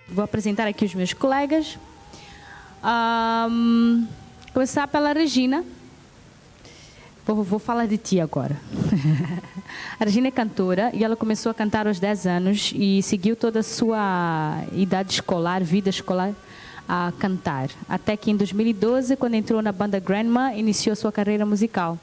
Vou apresentar aqui os meus colegas. Começar pela Regina. Vou falar de ti agora. A Regina é cantora e ela começou a cantar aos 10 anos e seguiu toda a sua idade escolar, vida escolar, a cantar. Até que em 2012, quando entrou na banda Grandma, iniciou a sua carreira musical.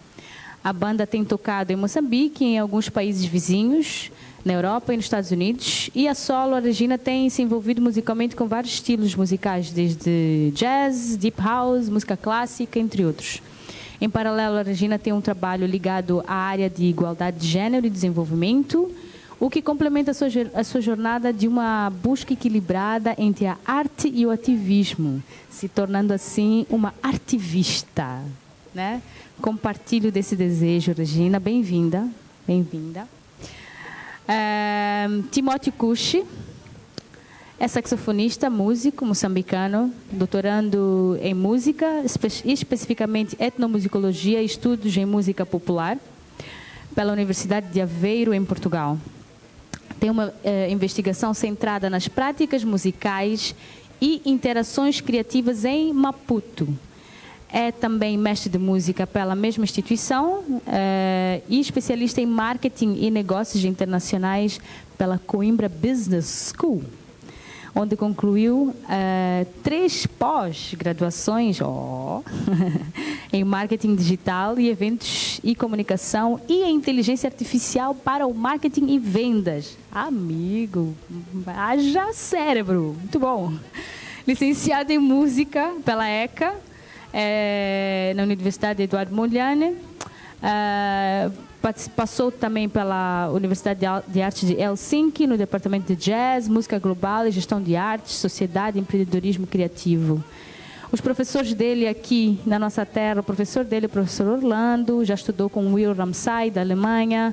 A banda tem tocado em Moçambique e em alguns países vizinhos, na Europa e nos Estados Unidos. E a solo, a Regina tem se envolvido musicalmente com vários estilos musicais, desde jazz, deep house, música clássica, entre outros. Em paralelo, a Regina tem um trabalho ligado à área de igualdade de gênero e desenvolvimento, o que complementa a sua jornada de uma busca equilibrada entre a arte e o ativismo, se tornando assim uma artivista, né? Compartilho desse desejo, Regina. Bem-vinda. Bem-vinda. Timóteo Cushi é saxofonista, músico moçambicano, doutorando em música, especificamente etnomusicologia e estudos em música popular, pela Universidade de Aveiro, em Portugal. Tem uma investigação centrada nas práticas musicais e interações criativas em Maputo. É também mestre de música pela mesma instituição e especialista em marketing e negócios internacionais pela Coimbra Business School, onde concluiu 3 pós-graduações em marketing digital e eventos e comunicação e em inteligência artificial para o marketing e vendas. Amigo, haja cérebro, muito bom. Licenciado em música pela ECA, na Universidade Eduardo Mondlane, passou também pela Universidade de Artes de Helsinki, no departamento de Jazz, Música Global e Gestão de Artes, Sociedade e Empreendedorismo Criativo. Os professores dele aqui na nossa terra, o professor dele é o professor Orlando, já estudou com Will Ramsay, da Alemanha,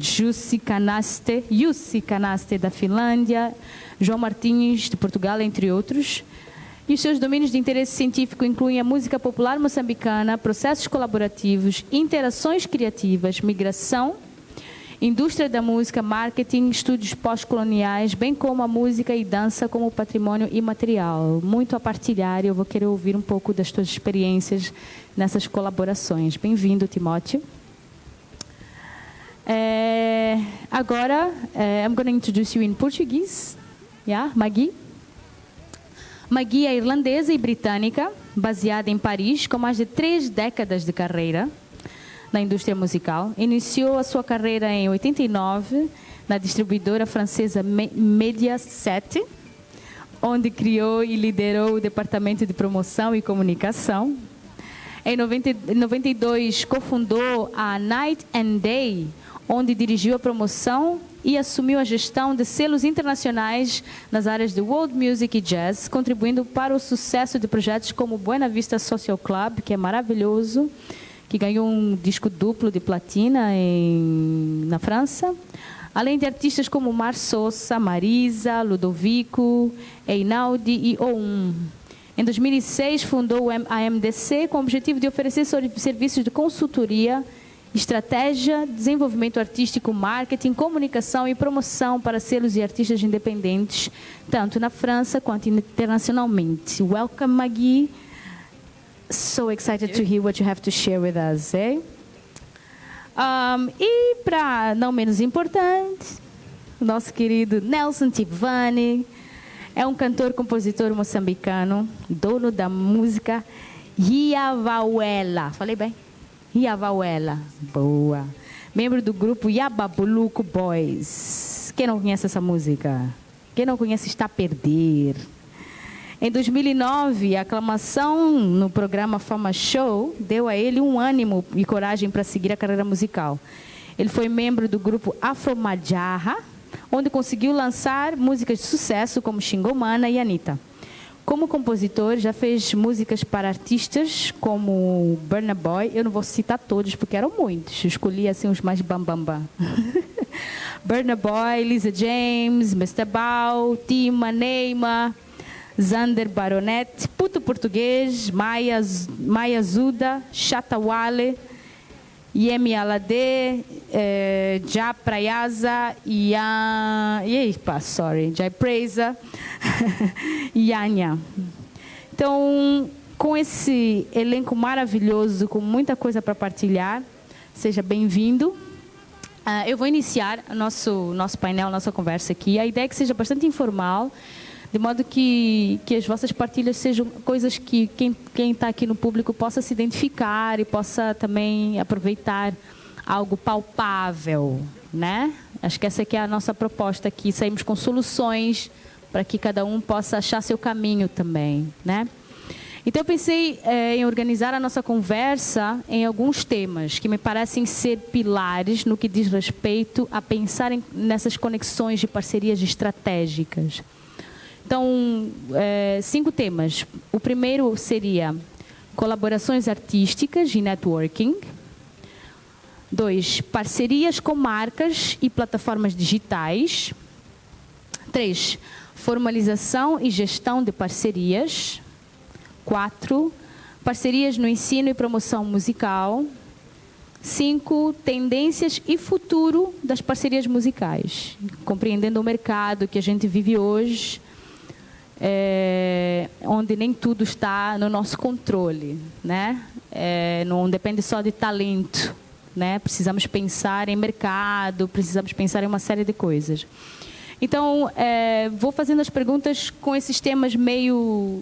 Jussi Kanaste, da Finlândia, João Martins, de Portugal, entre outros. E os seus domínios de interesse científico incluem a música popular moçambicana, processos colaborativos, interações criativas, migração, indústria da música, marketing, estudos pós-coloniais, bem como a música e dança como patrimônio imaterial. Muito a partilhar e eu vou querer ouvir um pouco das tuas experiências nessas colaborações. Bem-vindo, Timóteo. Agora, I'm going to introduce you in Portuguese. Yeah, Maggie? Maggie é irlandesa e britânica, baseada em Paris, com mais de 3 décadas de carreira na indústria musical. Iniciou a sua carreira em 89 na distribuidora francesa Mediaset, onde criou e liderou o departamento de promoção e comunicação. Em 92, cofundou a Night and Day, onde dirigiu a promoção e assumiu a gestão de selos internacionais nas áreas de world music e jazz, contribuindo para o sucesso de projetos como o Buena Vista Social Club, que é maravilhoso, que ganhou um disco duplo de platina na França, além de artistas como Mar Sosa, Marisa, Ludovico, Einaudi e O1. Em 2006, fundou a MDC com o objetivo de oferecer serviços de consultoria, estratégia, desenvolvimento artístico, marketing, comunicação e promoção para selos e artistas independentes, tanto na França quanto internacionalmente. Welcome, Maggie. So excited to hear what you have to share with us, eh? E para não menos importante, o nosso querido Nelson Tivani é um cantor, compositor moçambicano, dono da música Yavauela. Falei bem? Yavauela, boa. Membro do grupo Yababuluco Boys. Quem não conhece essa música? Quem não conhece está a perder. Em 2009, a aclamação no programa Fama Show deu a ele um ânimo e coragem para seguir a carreira musical. Ele foi membro do grupo Afro Majarra, onde conseguiu lançar músicas de sucesso como Xingomana e Anitta. Como compositor, já fez músicas para artistas como Burna Boy. Eu não vou citar todos, porque eram muitos. Eu escolhi assim, os mais bambambam. Burna Boy, Lisa James, Mr. Bau, Tima, Neymar, Zander Baronet, Puto Português, Maia Zuda, Chata Wale, Yemi Alade, Jai Prayasa, Jai Preza e Anya. Então, com esse elenco maravilhoso, com muita coisa para partilhar, seja bem-vindo. Eu vou iniciar o nosso painel, nossa conversa aqui. A ideia é que seja bastante informal, de modo que as vossas partilhas sejam coisas que quem está aqui no público possa se identificar e possa também aproveitar algo palpável, né? Acho que essa aqui é a nossa proposta aqui. Saímos com soluções para que cada um possa achar seu caminho também, né? Então, eu pensei em organizar a nossa conversa em alguns temas que me parecem ser pilares no que diz respeito a pensar nessas conexões de parcerias estratégicas. Então, 5 temas. O primeiro seria colaborações artísticas e networking. 2, parcerias com marcas e plataformas digitais. 3, formalização e gestão de parcerias. 4, parcerias no ensino e promoção musical. 5, tendências e futuro das parcerias musicais. Compreendendo o mercado que a gente vive hoje, onde nem tudo está no nosso controle, né? Não depende só de talento, né? Precisamos pensar em mercado, precisamos pensar em uma série de coisas. Então, vou fazendo as perguntas com esses temas meio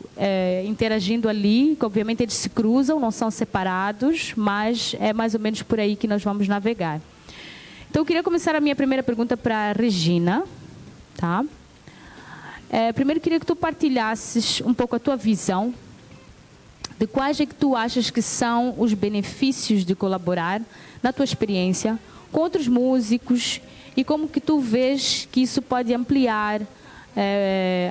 interagindo ali, que obviamente eles se cruzam, não são separados, mas é mais ou menos por aí que nós vamos navegar. Então, eu queria começar a minha primeira pergunta para a Regina, tá? Primeiro, queria que tu partilhasses um pouco a tua visão de quais é que tu achas que são os benefícios de colaborar, na tua experiência, com outros músicos e como que tu vês que isso pode ampliar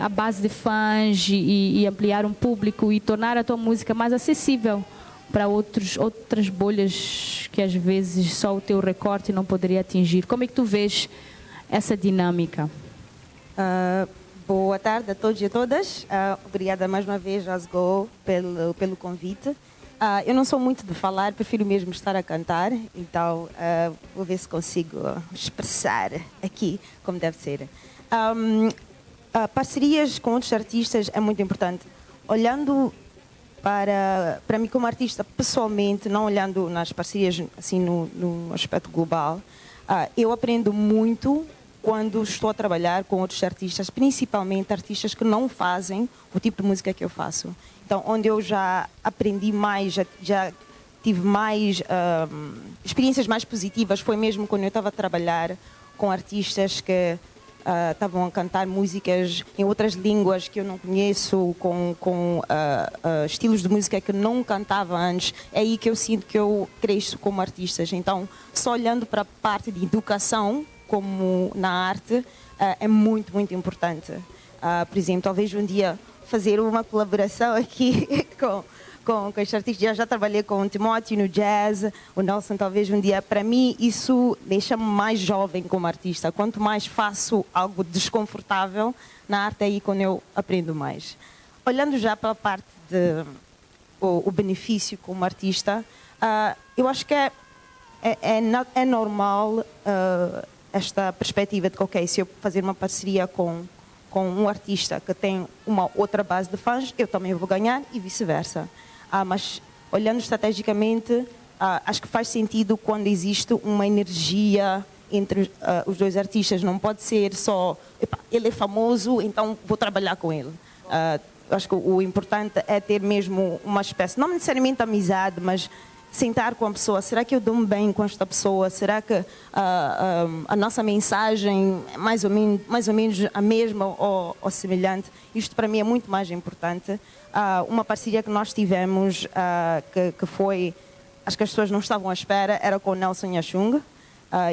a base de fãs e ampliar um público e tornar a tua música mais acessível para outras bolhas que às vezes só o teu recorte não poderia atingir. Como é que tu vês essa dinâmica? Boa tarde a todos e a todas. Obrigada mais uma vez, Asgo, pelo convite. Eu não sou muito de falar, prefiro mesmo estar a cantar, então vou ver se consigo expressar aqui como deve ser. Parcerias com outros artistas é muito importante. Olhando para mim como artista pessoalmente, não olhando nas parcerias assim no aspecto global, eu aprendo muito quando estou a trabalhar com outros artistas, principalmente artistas que não fazem o tipo de música que eu faço. Então, onde eu já aprendi mais, já tive mais experiências mais positivas, foi mesmo quando eu estava a trabalhar com artistas que estavam a cantar músicas em outras línguas que eu não conheço, com estilos de música que não cantava antes. É aí que eu sinto que eu cresço como artista. Então, só olhando para a parte de educação, como na arte, é muito, muito importante. Por exemplo, talvez um dia fazer uma colaboração aqui com este artista. Já trabalhei com o Timóteo no jazz, o Nelson talvez um dia. Para mim, isso deixa-me mais jovem como artista. Quanto mais faço algo desconfortável na arte, é aí quando eu aprendo mais. Olhando já para a parte o benefício como artista, eu acho que é normal esta perspectiva de que, ok, se eu fazer uma parceria com um artista que tem uma outra base de fãs, eu também vou ganhar e vice-versa. Mas, olhando estrategicamente, acho que faz sentido quando existe uma energia entre os dois artistas. Não pode ser só, ele é famoso, então vou trabalhar com ele. Acho que o importante é ter mesmo uma espécie, não necessariamente amizade, mas sentar com a pessoa. Será que eu dou-me bem com esta pessoa? Será que a nossa mensagem é mais ou menos a mesma ou semelhante? Isto para mim é muito mais importante. Uma parceria que nós tivemos, que foi, acho que as pessoas não estavam à espera, era com o Nelson Yashung.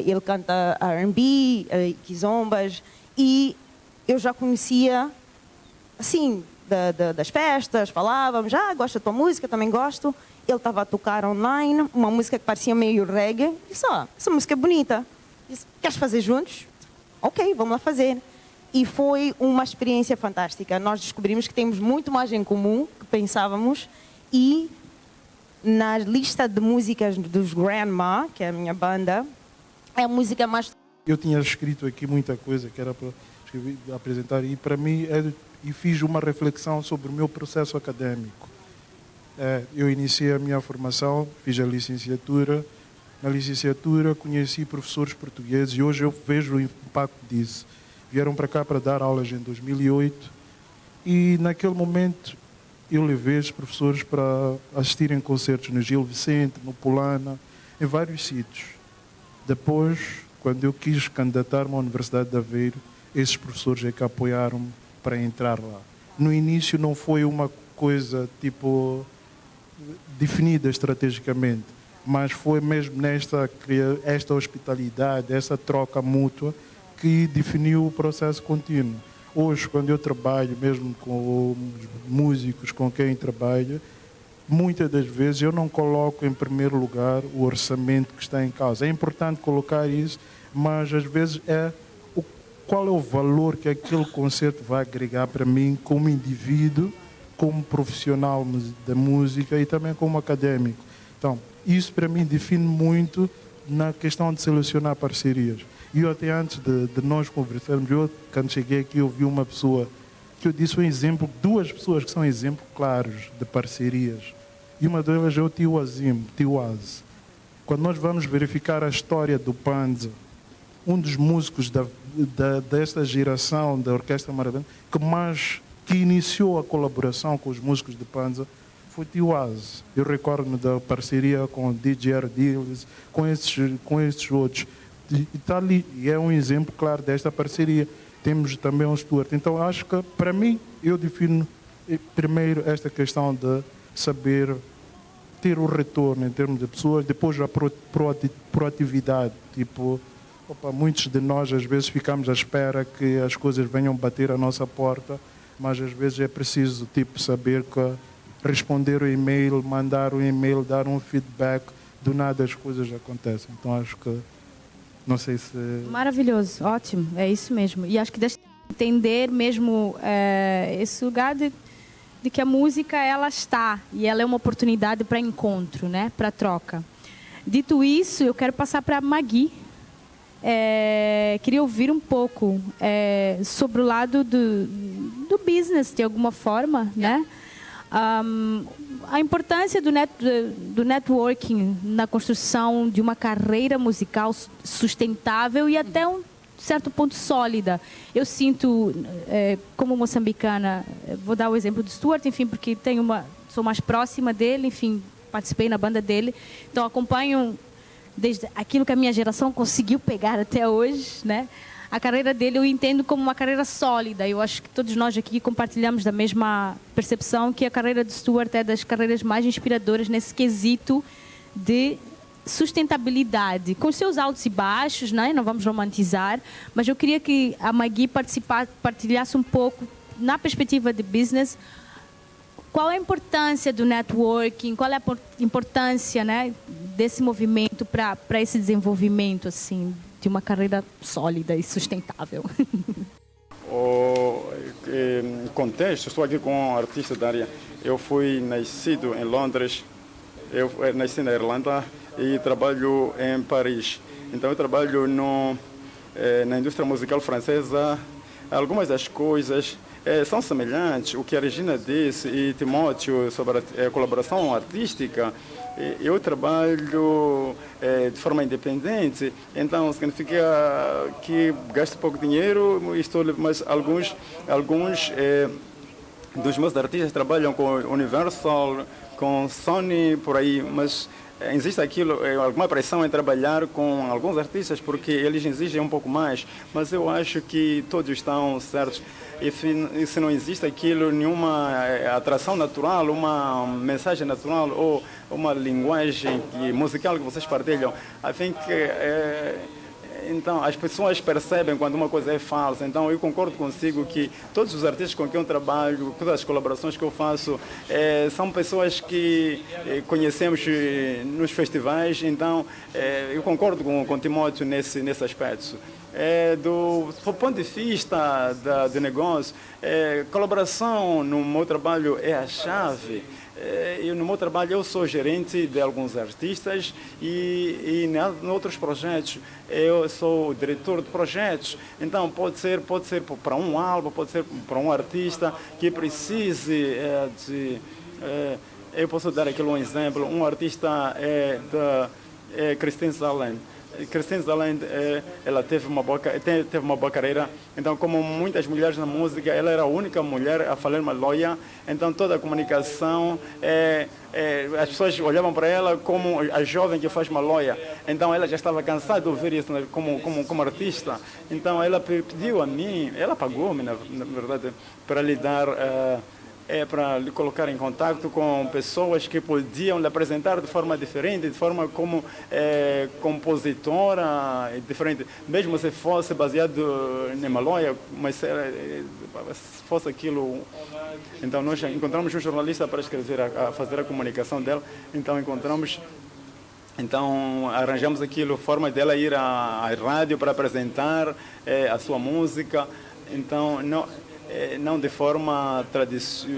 Ele canta R&B, quizombas, e eu já conhecia, assim, das festas, falávamos, gosto da tua música, também gosto. Ele estava a tocar online, uma música que parecia meio reggae. Disse, essa música é bonita. Disse, queres fazer juntos? Ok, vamos lá fazer. E foi uma experiência fantástica. Nós descobrimos que temos muito mais em comum que pensávamos e na lista de músicas dos Grandma, que é a minha banda, é a música mais... Eu tinha escrito aqui muita coisa que era para apresentar e para mim e fiz uma reflexão sobre o meu processo acadêmico. Eu iniciei a minha formação, fiz a licenciatura. Na licenciatura conheci professores portugueses e hoje eu vejo o impacto disso. Vieram para cá para dar aulas em 2008 e naquele momento eu levei os professores para assistirem concertos no Gil Vicente, no Polana, em vários sítios. Depois, quando eu quis candidatar-me à Universidade de Aveiro, esses professores é que apoiaram-me para entrar lá. No início não foi uma coisa tipo definida estrategicamente, mas foi mesmo esta hospitalidade, essa troca mútua que definiu o processo contínuo. Hoje, quando eu trabalho mesmo com os músicos com quem trabalho, muitas das vezes eu não coloco em primeiro lugar o orçamento que está em causa. É importante colocar isso, mas às vezes qual é o valor que aquele concerto vai agregar para mim como indivíduo, como profissional da música e também como académico. Então, isso para mim define muito na questão de selecionar parcerias. E eu até antes de nós conversarmos, quando cheguei aqui, eu vi uma pessoa que eu disse um exemplo, duas pessoas que são exemplos claros de parcerias. E uma delas é o Tio Azim, Tio Az. Quando nós vamos verificar a história do Panza, um dos músicos desta geração da Orquestra Maravena, que iniciou a colaboração com os músicos de Panza, foi Tio Az. Eu recordo-me da parceria com o DJ Ardiles, com esses outros. E é um exemplo claro desta parceria. Temos também o Stuart. Então, acho que, para mim, eu defino primeiro esta questão de saber ter o retorno em termos de pessoas, depois a proatividade. Tipo, muitos de nós, às vezes, ficamos à espera que as coisas venham bater à nossa porta, mas, às vezes, é preciso saber que responder o e-mail, mandar o e-mail, dar um feedback, do nada as coisas acontecem. Então, acho que não sei se... Maravilhoso, ótimo, é isso mesmo. E acho que deixa entender mesmo esse lugar de que a música, ela está, e ela é uma oportunidade para encontro, né? Para troca. Dito isso, eu quero passar para a Magui. Queria ouvir um pouco sobre o lado do business, de alguma forma, né? A importância do networking na construção de uma carreira musical sustentável e até um certo ponto sólida. Eu sinto, como moçambicana, vou dar o exemplo do Stuart, enfim, porque sou mais próxima dele, enfim, participei na banda dele, então acompanho desde aquilo que a minha geração conseguiu pegar até hoje, né? A carreira dele eu entendo como uma carreira sólida. Eu acho que todos nós aqui compartilhamos da mesma percepção, que a carreira do Stuart é das carreiras mais inspiradoras nesse quesito de sustentabilidade, com seus altos e baixos, né? Não vamos romantizar, mas eu queria que a Magui partilhasse um pouco, na perspectiva de business, qual é a importância do networking, qual é a importância, né, desse movimento para esse desenvolvimento, assim, de uma carreira sólida e sustentável. O contexto, estou aqui com um artista da área. Eu fui nascido em Londres, eu nasci na Irlanda e trabalho em Paris. Então eu trabalho na indústria musical francesa. Algumas das coisas são semelhantes. O que a Regina disse e Timóteo sobre a colaboração artística, eu trabalho de forma independente, então significa que gasto pouco dinheiro, mas alguns dos meus artistas trabalham com Universal, com Sony, por aí, mas existe alguma pressão em trabalhar com alguns artistas porque eles exigem um pouco mais, mas eu acho que todos estão certos. E se não existe nenhuma atração natural, uma mensagem natural ou uma linguagem musical que vocês partilham, então as pessoas percebem quando uma coisa é falsa. Então eu concordo consigo que todos os artistas com quem eu trabalho, todas as colaborações que eu faço, são pessoas que conhecemos nos festivais. Então eu concordo com o Timóteo nesse aspecto. Do ponto de vista do negócio, colaboração no meu trabalho é a chave. eu, no meu trabalho, eu sou gerente de alguns artistas e em outros projetos eu sou o diretor de projetos. Então pode ser para um álbum, pode ser para um artista que precise eu posso dar aqui um exemplo. Um artista da Christine Zalend. Christine Zalend, ela teve uma boa carreira. Então, como muitas mulheres na música, ela era a única mulher a falar maloia. Então, toda a comunicação, as pessoas olhavam para ela como a jovem que faz maloia. Então, ela já estava cansada de ouvir isso, né, como artista. Então, ela pediu a mim, ela pagou-me, na verdade, para lhe dar... para lhe colocar em contato com pessoas que podiam lhe apresentar de forma diferente, de forma como compositora, diferente. Mesmo se fosse baseado em maloia, mas se fosse aquilo... Então, nós encontramos um jornalista para escrever, a fazer a comunicação dela. Então, arranjamos aquilo, forma dela ir à rádio para apresentar a sua música. Então, não de forma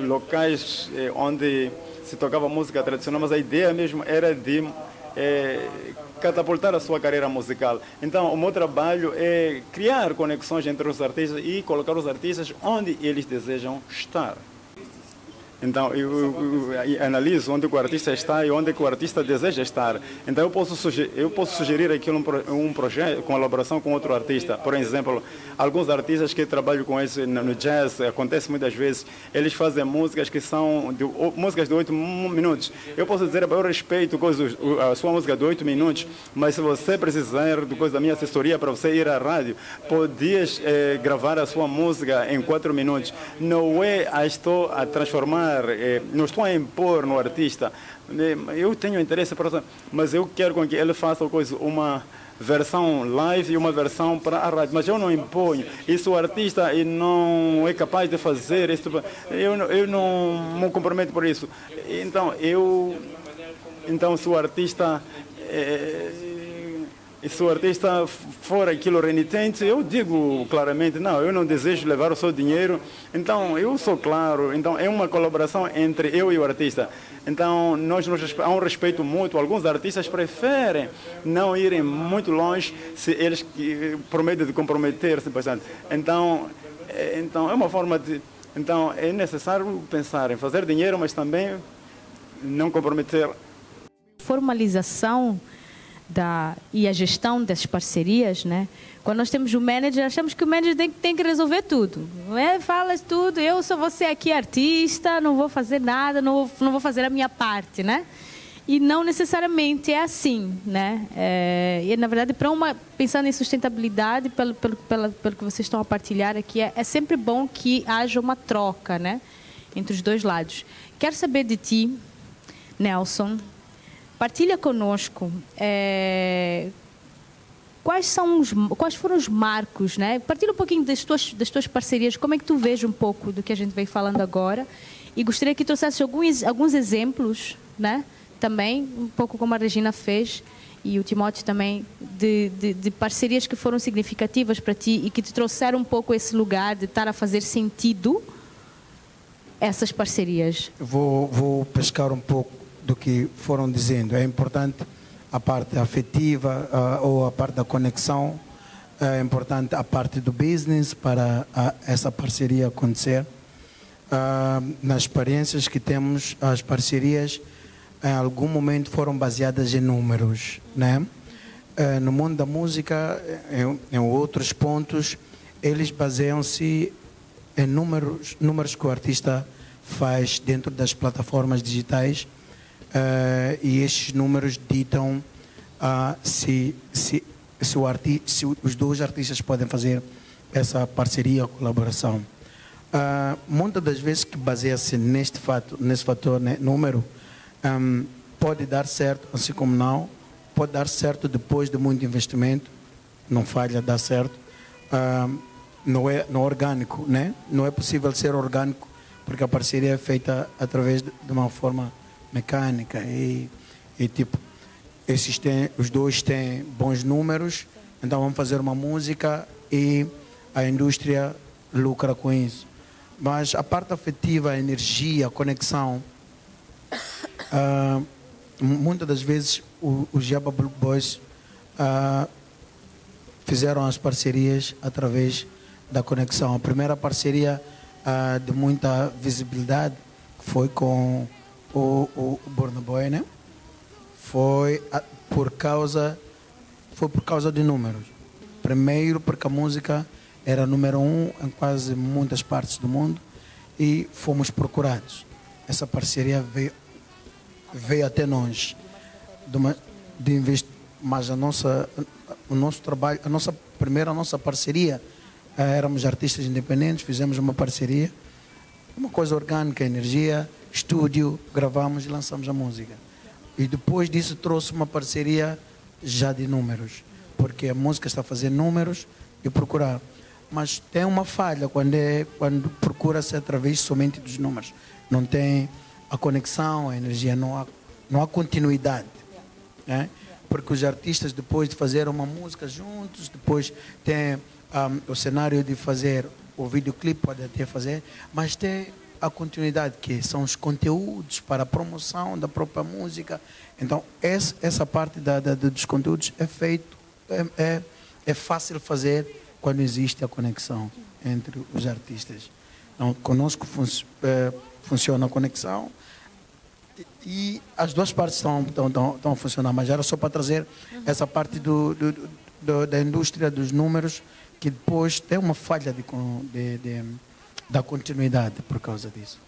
locais onde se tocava música tradicional, mas a ideia mesmo era de catapultar a sua carreira musical. Então, o meu trabalho é criar conexões entre os artistas e colocar os artistas onde eles desejam estar. Então, eu analiso onde o artista está e onde o artista deseja estar. Então, eu posso sugerir aqui um projeto, colaboração com outro artista. Por exemplo, alguns artistas que trabalham com isso no jazz, acontece muitas vezes, eles fazem músicas que são músicas de 8 minutos. Eu posso dizer, eu respeito a sua música de 8 minutos, mas se você precisar da minha assessoria para você ir à rádio, podias gravar a sua música em 4 minutos. Não estou a transformar, não estou a impor no artista. Eu tenho interesse, mas eu quero com que ele faça uma versão live e uma versão para a rádio, mas eu não imponho. Isso o artista não é capaz de fazer, eu não me comprometo por isso. Então se o artista for aquilo renitente, eu digo claramente, não, eu não desejo levar o seu dinheiro. Então, eu sou claro. Então, é uma colaboração entre eu e o artista. Então, há um respeito mútuo. Alguns artistas preferem não irem muito longe se eles prometem de comprometer-se bastante. Então, é uma forma de... Então, é necessário pensar em fazer dinheiro, mas também não comprometer. Formalização e a gestão das parcerias, né? Quando nós temos o manager, achamos que o manager tem que resolver tudo. Fala tudo, eu só vou ser aqui artista, não vou fazer nada, não vou fazer a minha parte, né? E não necessariamente é assim, né? E na verdade, pensando em sustentabilidade, pelo que vocês estão a partilhar aqui, é sempre bom que haja uma troca, né? Entre os dois lados. Quero saber de ti, Nelson. Partilha conosco quais foram os marcos, né? Partilha um pouquinho das tuas parcerias, como é que tu vês um pouco do que a gente vem falando agora, e gostaria que trouxesse alguns exemplos, né? Também, um pouco como a Regina fez, e o Timóteo também, de parcerias que foram significativas para ti e que te trouxeram um pouco esse lugar de estar a fazer sentido essas parcerias. Vou pescar um pouco do que foram dizendo. É importante a parte afetiva ou a parte da conexão, é importante a parte do business para essa parceria acontecer. Nas experiências que temos, as parcerias em algum momento foram baseadas em números, né? No mundo da música, em outros pontos, eles baseiam-se em números que o artista faz dentro das plataformas digitais. E estes números ditam se os dois artistas podem fazer essa parceria, colaboração. Muitas das vezes que baseia-se nesse fator, né, número, pode dar certo, assim como não, pode dar certo depois de muito investimento, não falha, dá certo. Não é orgânico, né? Não é possível ser orgânico porque a parceria é feita através de uma forma mecânica e tipo, os dois têm bons números, então vamos fazer uma música e a indústria lucra com isso. Mas a parte afetiva, a energia, a conexão, muitas das vezes os Jabba Blue Boys fizeram as parcerias através da conexão. A primeira parceria de muita visibilidade foi com o Burna Boy, né? Foi por causa de números. Primeiro porque a música era número 1 em quase muitas partes do mundo e fomos procurados. Essa parceria veio até nós. Mas o nosso trabalho, a nossa parceria, éramos artistas independentes, fizemos uma parceria, uma coisa orgânica, energia, estúdio, gravamos e lançamos a música. E depois disso trouxe uma parceria já de números, porque a música está a fazer números e procurar. Mas tem uma falha quando procura-se através somente dos números. Não tem a conexão, a energia, não há continuidade. Né? Porque os artistas, depois de fazer uma música juntos, depois tem o cenário de fazer o videoclipe, pode até fazer, mas tem a continuidade, que são os conteúdos para a promoção da própria música. Então, essa parte dos conteúdos é feito, é fácil fazer quando existe a conexão entre os artistas. Então, conosco funciona a conexão e as duas partes estão a funcionar, mas era só para trazer essa parte da indústria dos números, que depois tem uma falha da continuidade por causa disso.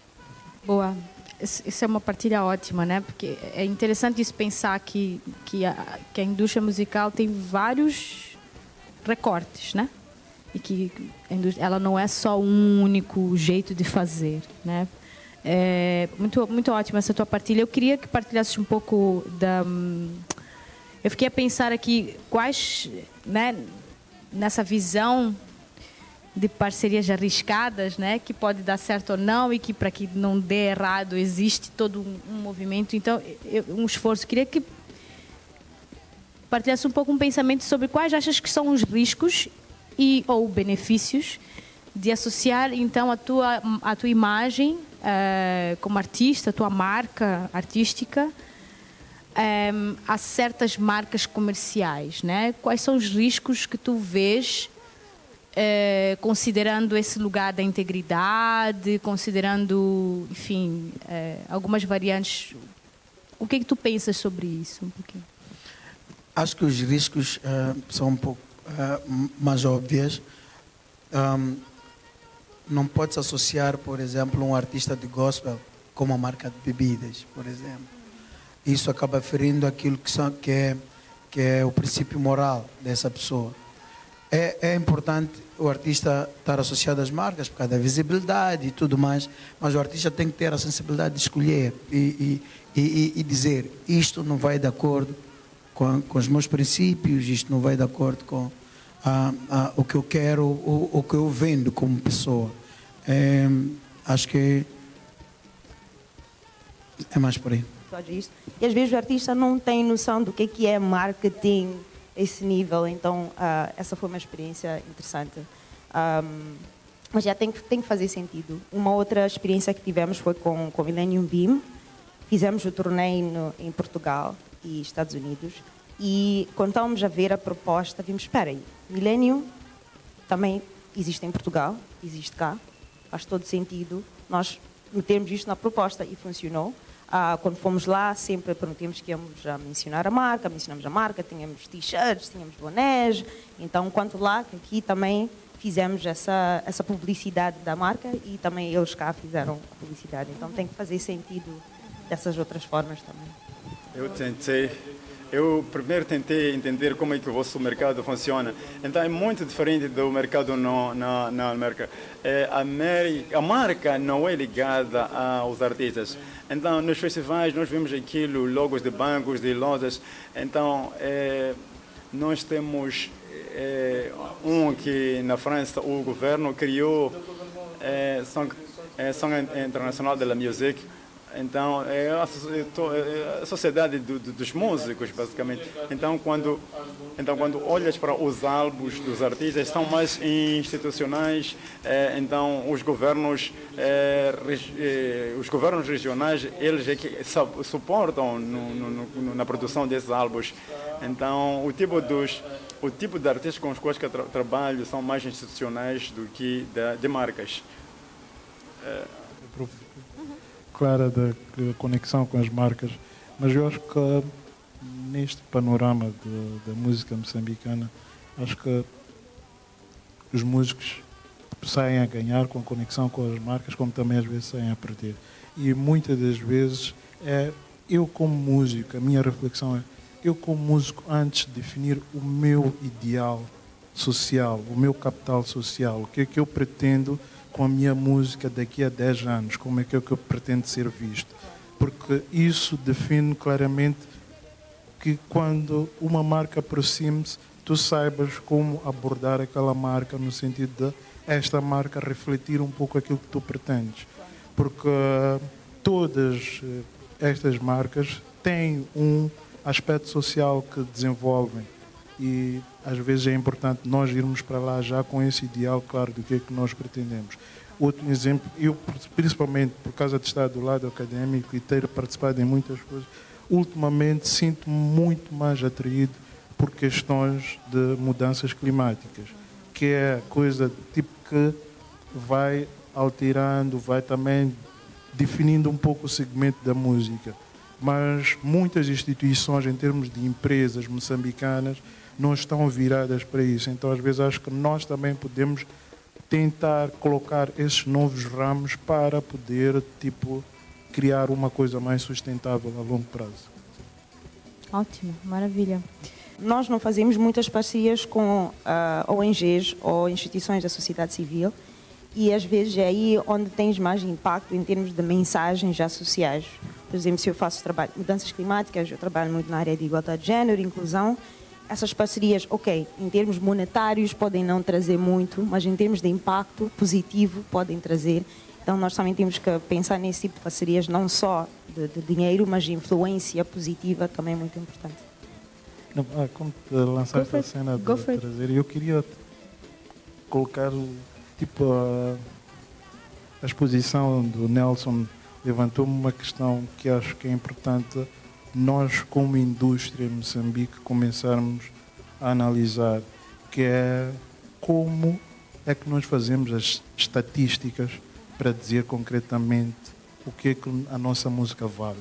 Boa. Isso é uma partilha ótima, né? Porque é interessante isso, pensar que a indústria musical tem vários recortes, né? E que ela não é só um único jeito de fazer, né? É muito ótima essa tua partilha. Eu queria que partilhasses um pouco eu fiquei a pensar aqui quais, né, nessa visão de parcerias arriscadas, né, que pode dar certo ou não, e que para que não dê errado existe todo um movimento, então um esforço. Queria que partilhasse um pouco um pensamento sobre quais achas que são os riscos ou benefícios de associar então a tua imagem como artista, a tua marca artística, a certas marcas comerciais, né? Quais são os riscos que tu vês, considerando esse lugar da integridade, considerando, enfim, algumas variantes? O que é que tu pensas sobre isso? Um pouquinho. Acho que os riscos são um pouco mais óbvios. Não pode-se associar, por exemplo, um artista de gospel com uma marca de bebidas, por exemplo. Isso acaba ferindo aquilo que é o princípio moral dessa pessoa. É importante o artista estar associado às marcas por causa da visibilidade e tudo mais, mas o artista tem que ter a sensibilidade de escolher e dizer: isto não vai de acordo com os meus princípios, isto não vai de acordo com o que eu quero, o que eu vendo como pessoa. Acho que é mais por aí. E às vezes o artista não tem noção do que é marketing, esse nível. Então, essa foi uma experiência interessante. Mas já tem que fazer sentido. Uma outra experiência que tivemos foi com o Millennium Beam. Fizemos o torneio em Portugal e Estados Unidos. E quando estávamos a ver a proposta, vimos: espera aí, Millennium também existe em Portugal, existe cá, faz todo sentido nós metemos isto na proposta, e funcionou. Quando fomos lá, sempre prometemos que íamos mencionar a marca, mencionamos a marca, tínhamos t-shirts, tínhamos bonés. Então, quanto lá, aqui também fizemos essa publicidade da marca, e também eles cá fizeram a publicidade. Então, tem que fazer sentido dessas outras formas também. Eu primeiro tentei entender como é que o vosso mercado funciona. Então é muito diferente do mercado na América. A marca não é ligada aos artistas. Então nos festivais nós vemos aquilo, logos de bancos, de lojas. Então nós temos que na França o governo criou Song International de la Musique, Então, é a sociedade dos músicos, basicamente. Então, quando olhas para os álbuns dos artistas, são mais institucionais. Então, os governos regionais, eles é que suportam na produção desses álbuns. Então, o tipo de artistas com os quais eu trabalho são mais institucionais do que de marcas. Clara da conexão com as marcas, mas eu acho que neste panorama da música moçambicana, acho que os músicos saem a ganhar com a conexão com as marcas, como também às vezes saem a perder. E muitas das vezes eu como músico, a minha reflexão é, eu como músico, antes de definir o meu ideal social, o meu capital social, o que é que eu pretendo com a minha música daqui a 10 anos, como é que eu pretendo ser visto. Porque isso define claramente que quando uma marca aproxime-se, tu saibas como abordar aquela marca no sentido de esta marca refletir um pouco aquilo que tu pretendes. Porque todas estas marcas têm um aspecto social que desenvolvem e às vezes é importante nós irmos para lá já com esse ideal claro do que é que nós pretendemos. Outro exemplo, eu principalmente por causa de estar do lado académico e ter participado em muitas coisas, ultimamente sinto-me muito mais atraído por questões de mudanças climáticas, que é coisa tipo que vai alterando, vai também definindo um pouco o segmento da música. Mas muitas instituições, em termos de empresas moçambicanas, não estão viradas para isso. Então, às vezes, acho que nós também podemos tentar colocar esses novos ramos para poder, criar uma coisa mais sustentável a longo prazo. Ótimo, maravilha. Nós não fazemos muitas parcerias com ONGs ou instituições da sociedade civil e às vezes é aí onde tens mais impacto em termos de mensagens já sociais. Por exemplo, se eu faço trabalho de mudanças climáticas, eu trabalho muito na área de igualdade de género, inclusão. Essas parcerias, ok, em termos monetários podem não trazer muito, mas em termos de impacto positivo podem trazer. Então nós também temos que pensar nesse tipo de parcerias, não só de dinheiro, mas de influência positiva também é muito importante. Como te lançaste a cena de trazer, eu queria colocar a exposição do Nelson levantou-me uma questão que acho que é importante nós como indústria em Moçambique começarmos a analisar, que é como é que nós fazemos as estatísticas para dizer concretamente o que é que a nossa música vale.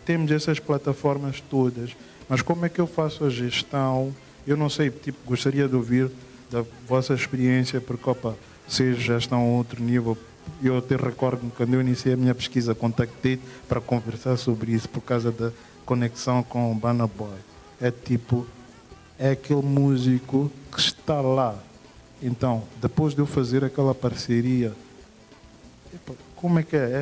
Temos essas plataformas todas, mas como é que eu faço a gestão? Eu não sei, gostaria de ouvir da vossa experiência, porque vocês já estão a outro nível. Eu até recordo quando eu iniciei a minha pesquisa, contactei para conversar sobre isso por causa da conexão com o Burna Boy. É aquele músico que está lá. Então, depois de eu fazer aquela parceria, como é que é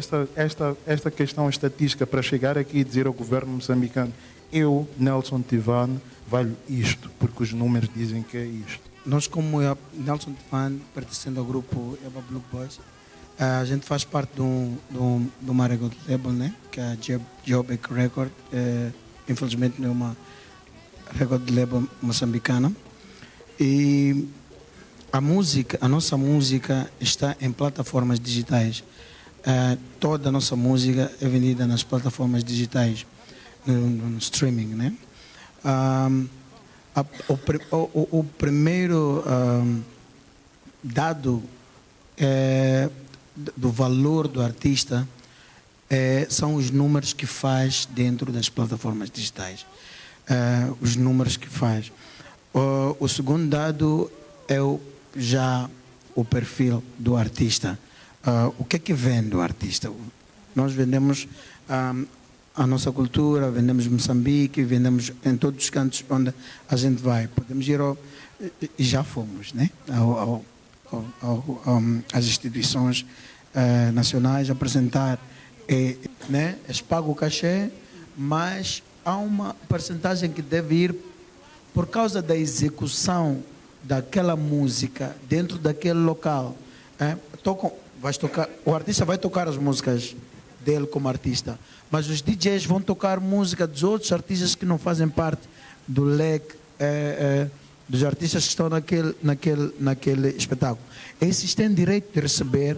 esta questão estatística para chegar aqui e dizer ao governo moçambicano, eu, Nelson Tivane, valho isto, porque os números dizem que é isto. Nós, como Nelson Tivane, pertencendo ao grupo Eba Blue Boys, a gente faz parte de uma record label, né? Que é a Jobec Record. Infelizmente não é uma record label moçambicana. E a nossa música está em plataformas digitais. Toda a nossa música é vendida nas plataformas digitais, no streaming, né? O primeiro dado do valor do artista são os números que faz dentro das plataformas digitais. Os números que faz. O segundo dado é já o perfil do artista. O que é que vende o artista? Nós vendemos a nossa cultura, vendemos Moçambique, vendemos em todos os cantos onde a gente vai. Podemos ir e já fomos, né? Às instituições nacionais apresentar, né? Eles pagam o cachê, mas há uma porcentagem que deve ir por causa da execução daquela música dentro daquele local. O artista vai tocar as músicas dele como artista. Mas os DJs vão tocar música dos outros artistas que não fazem parte do leque dos artistas que estão naquele espetáculo. Esses têm direito de receber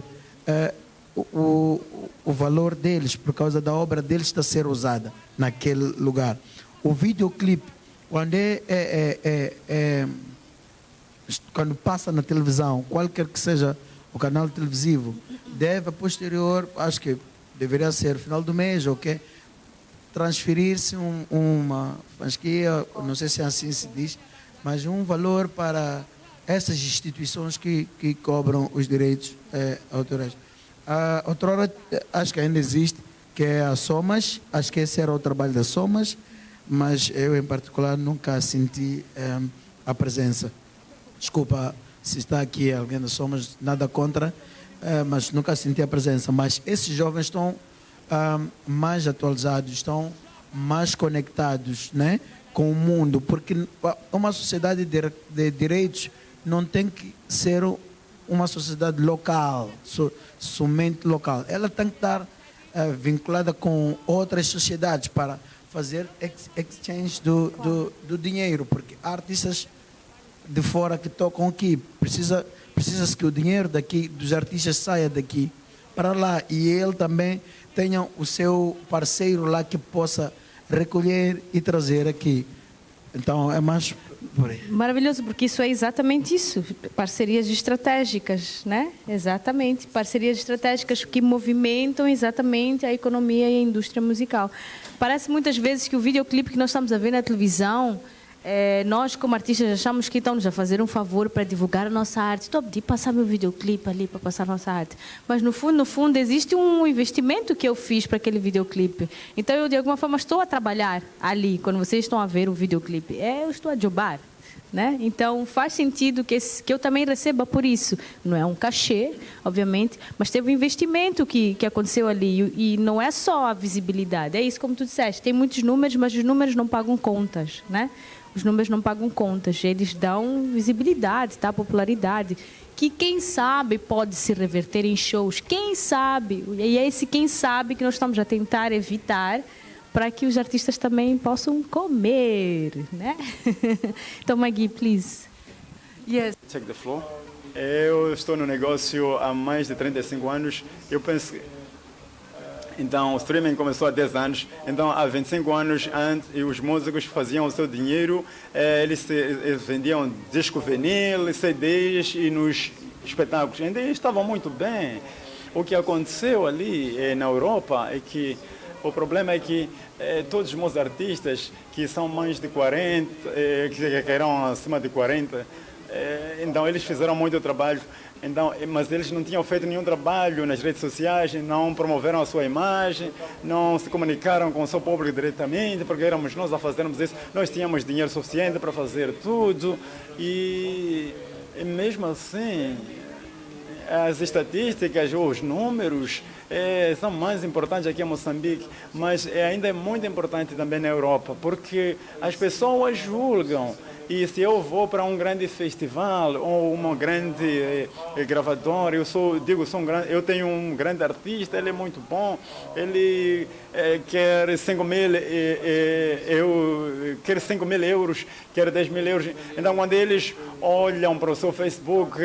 o valor deles, por causa da obra deles está a ser usada naquele lugar. O videoclipe, quando passa na televisão, qualquer que seja o canal televisivo, deve, a posterior, acho que deveria ser final do mês, ok? Transferir-se uma fasquia, não sei se assim se diz, mas um valor para essas instituições que cobram os direitos autorais. Outrora, acho que ainda existe, que é a Somas, acho que esse era o trabalho da Somas, mas eu, em particular, nunca senti a presença. Desculpa se está aqui alguém da Somas, nada contra, mas nunca senti a presença. Mas esses jovens estão mais atualizados, estão mais conectados, né, com o mundo, porque uma sociedade de direitos não tem que ser uma sociedade local, somente local. Ela tem que estar vinculada com outras sociedades para fazer exchange do dinheiro, porque há artistas de fora que tocam aqui, precisa-se que o dinheiro daqui, dos artistas saia daqui para lá, e ele também tenha o seu parceiro lá que possa recolher e trazer aqui. Então é mais por aí. Maravilhoso, porque isso é exatamente isso, parcerias estratégicas, né? Exatamente, parcerias estratégicas que movimentam exatamente a economia e a indústria musical. Parece muitas vezes que o videoclipe que nós estamos a ver na televisão, nós como artistas achamos que estão-nos a fazer um favor para divulgar a nossa arte. Estou a pedir passar meu videoclipe ali para passar a nossa arte. Mas no fundo existe um investimento que eu fiz para aquele videoclipe. Então eu de alguma forma estou a trabalhar ali, quando vocês estão a ver o videoclipe. Eu estou a jobar, né? Então faz sentido que eu também receba por isso. Não é um cachê, obviamente, mas teve um investimento que aconteceu ali. E não é só a visibilidade, é isso como tu disseste. Tem muitos números, mas os números não pagam contas, né? Os números não pagam contas, eles dão visibilidade, tá? Popularidade, que quem sabe pode se reverter em shows, quem sabe, e é esse quem sabe que nós estamos a tentar evitar para que os artistas também possam comer, né? Então, Maggie, please. Yes. Check the floor. Eu estou no negócio há mais de 35 anos, eu penso que então, o streaming começou há 10 anos. Então, há 25 anos, antes, os músicos faziam o seu dinheiro. Eles vendiam disco vinil, CDs e nos espetáculos. Então, eles estavam muito bem. O que aconteceu ali na Europa é que o problema é que todos os meus artistas que são mais de 40, que eram acima de 40, então eles fizeram muito trabalho. Então, mas eles não tinham feito nenhum trabalho nas redes sociais, não promoveram a sua imagem, não se comunicaram com o seu público diretamente, porque éramos nós a fazermos isso. Nós tínhamos dinheiro suficiente para fazer tudo e mesmo assim as estatísticas, os números são mais importantes aqui em Moçambique, mas ainda é muito importante também na Europa, porque as pessoas julgam. E se eu vou para um grande festival ou uma grande gravadora, eu tenho um grande artista, ele é muito bom, ele quer 5 mil euros, quer 10 mil euros. Então, quando eles olham para o seu Facebook,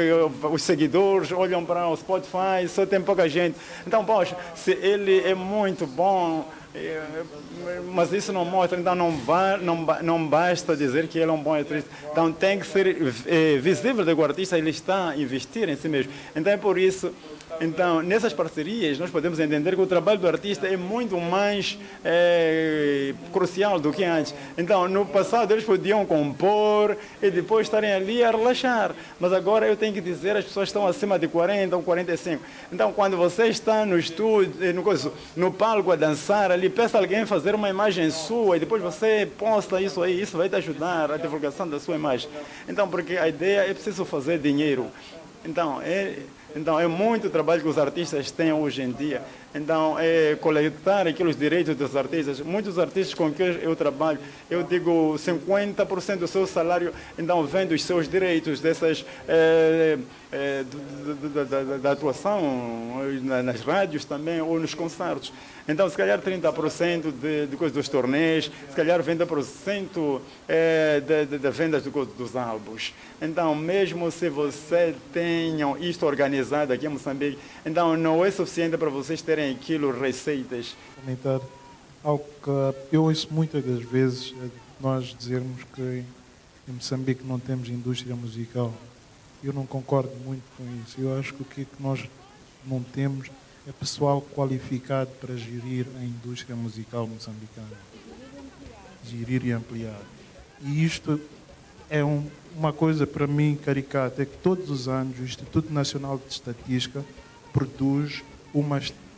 os seguidores olham para o Spotify, só tem pouca gente. Então, poxa, se ele é muito bom, mas isso não mostra, então não basta dizer que ele é um bom atriz. Então tem que ser visível que o artista ele está a investir em si mesmo. Então é por isso, então nessas parcerias nós podemos entender que o trabalho do artista é muito mais crucial do que antes. Então no passado eles podiam compor e depois estarem ali a relaxar, mas agora eu tenho que dizer as pessoas estão acima de 40 ou 45. Então quando você está no estúdio, no palco a dançar ali, peça alguém fazer uma imagem sua e depois você posta isso aí, isso vai te ajudar a divulgação da sua imagem. Então, porque a ideia é preciso fazer dinheiro. Então é muito trabalho que os artistas têm hoje em dia. Então, coletar aqueles direitos dos artistas. Muitos artistas com quem eu trabalho, eu digo 50% do seu salário, então vem dos seus direitos, dessas da atuação nas rádios também ou nos concertos. Então, se calhar 30% de coisa dos torneios, se calhar 20% da venda dos álbuns. Então, mesmo se você tenham isto organizado aqui em Moçambique, então não é suficiente para vocês terem aquilo, receitas. Comentar algo que eu ouço muitas das vezes, nós dizermos que em Moçambique não temos indústria musical. Eu não concordo muito com isso. Eu acho que o que nós não temos é pessoal qualificado para gerir a indústria musical moçambicana. Gerir e ampliar. E isto é uma coisa para mim caricata, é que todos os anos o Instituto Nacional de Estatística produz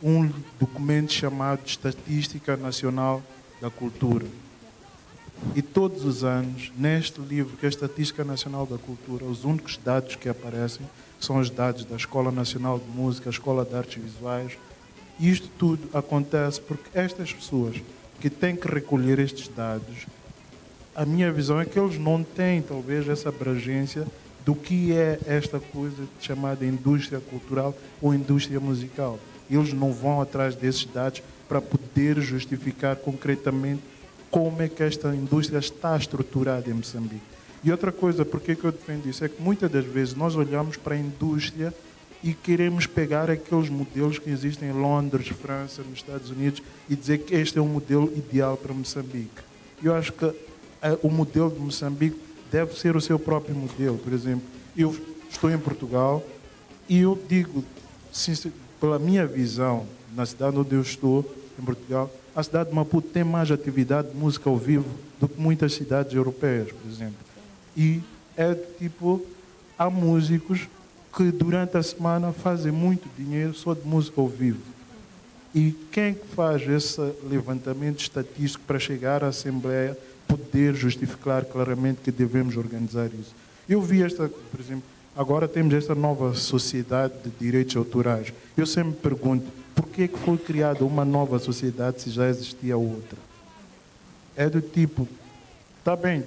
um documento chamado Estatística Nacional da Cultura. E todos os anos, neste livro, que é a Estatística Nacional da Cultura, os únicos dados que aparecem são os dados da Escola Nacional de Música, a Escola de Artes Visuais. E isto tudo acontece porque estas pessoas que têm que recolher estes dados, a minha visão é que eles não têm, talvez, essa abrangência do que é esta coisa chamada indústria cultural ou indústria musical. Eles não vão atrás desses dados para poder justificar concretamente como é que esta indústria está estruturada em Moçambique. E outra coisa, por que eu defendo isso? É que muitas das vezes nós olhamos para a indústria e queremos pegar aqueles modelos que existem em Londres, França, nos Estados Unidos e dizer que este é um modelo ideal para Moçambique. Eu acho que o modelo de Moçambique deve ser o seu próprio modelo. Por exemplo, eu estou em Portugal e eu digo, pela minha visão, na cidade onde eu estou, em Portugal, a cidade de Maputo tem mais atividade de música ao vivo do que muitas cidades europeias, por exemplo. E é tipo, há músicos que durante a semana fazem muito dinheiro só de música ao vivo. E quem faz esse levantamento estatístico para chegar à Assembleia poder justificar claramente que devemos organizar isso? Eu vi por exemplo, agora temos esta nova sociedade de direitos autorais. Eu sempre me pergunto, por que foi criada uma nova sociedade se já existia outra? É do tipo, está bem,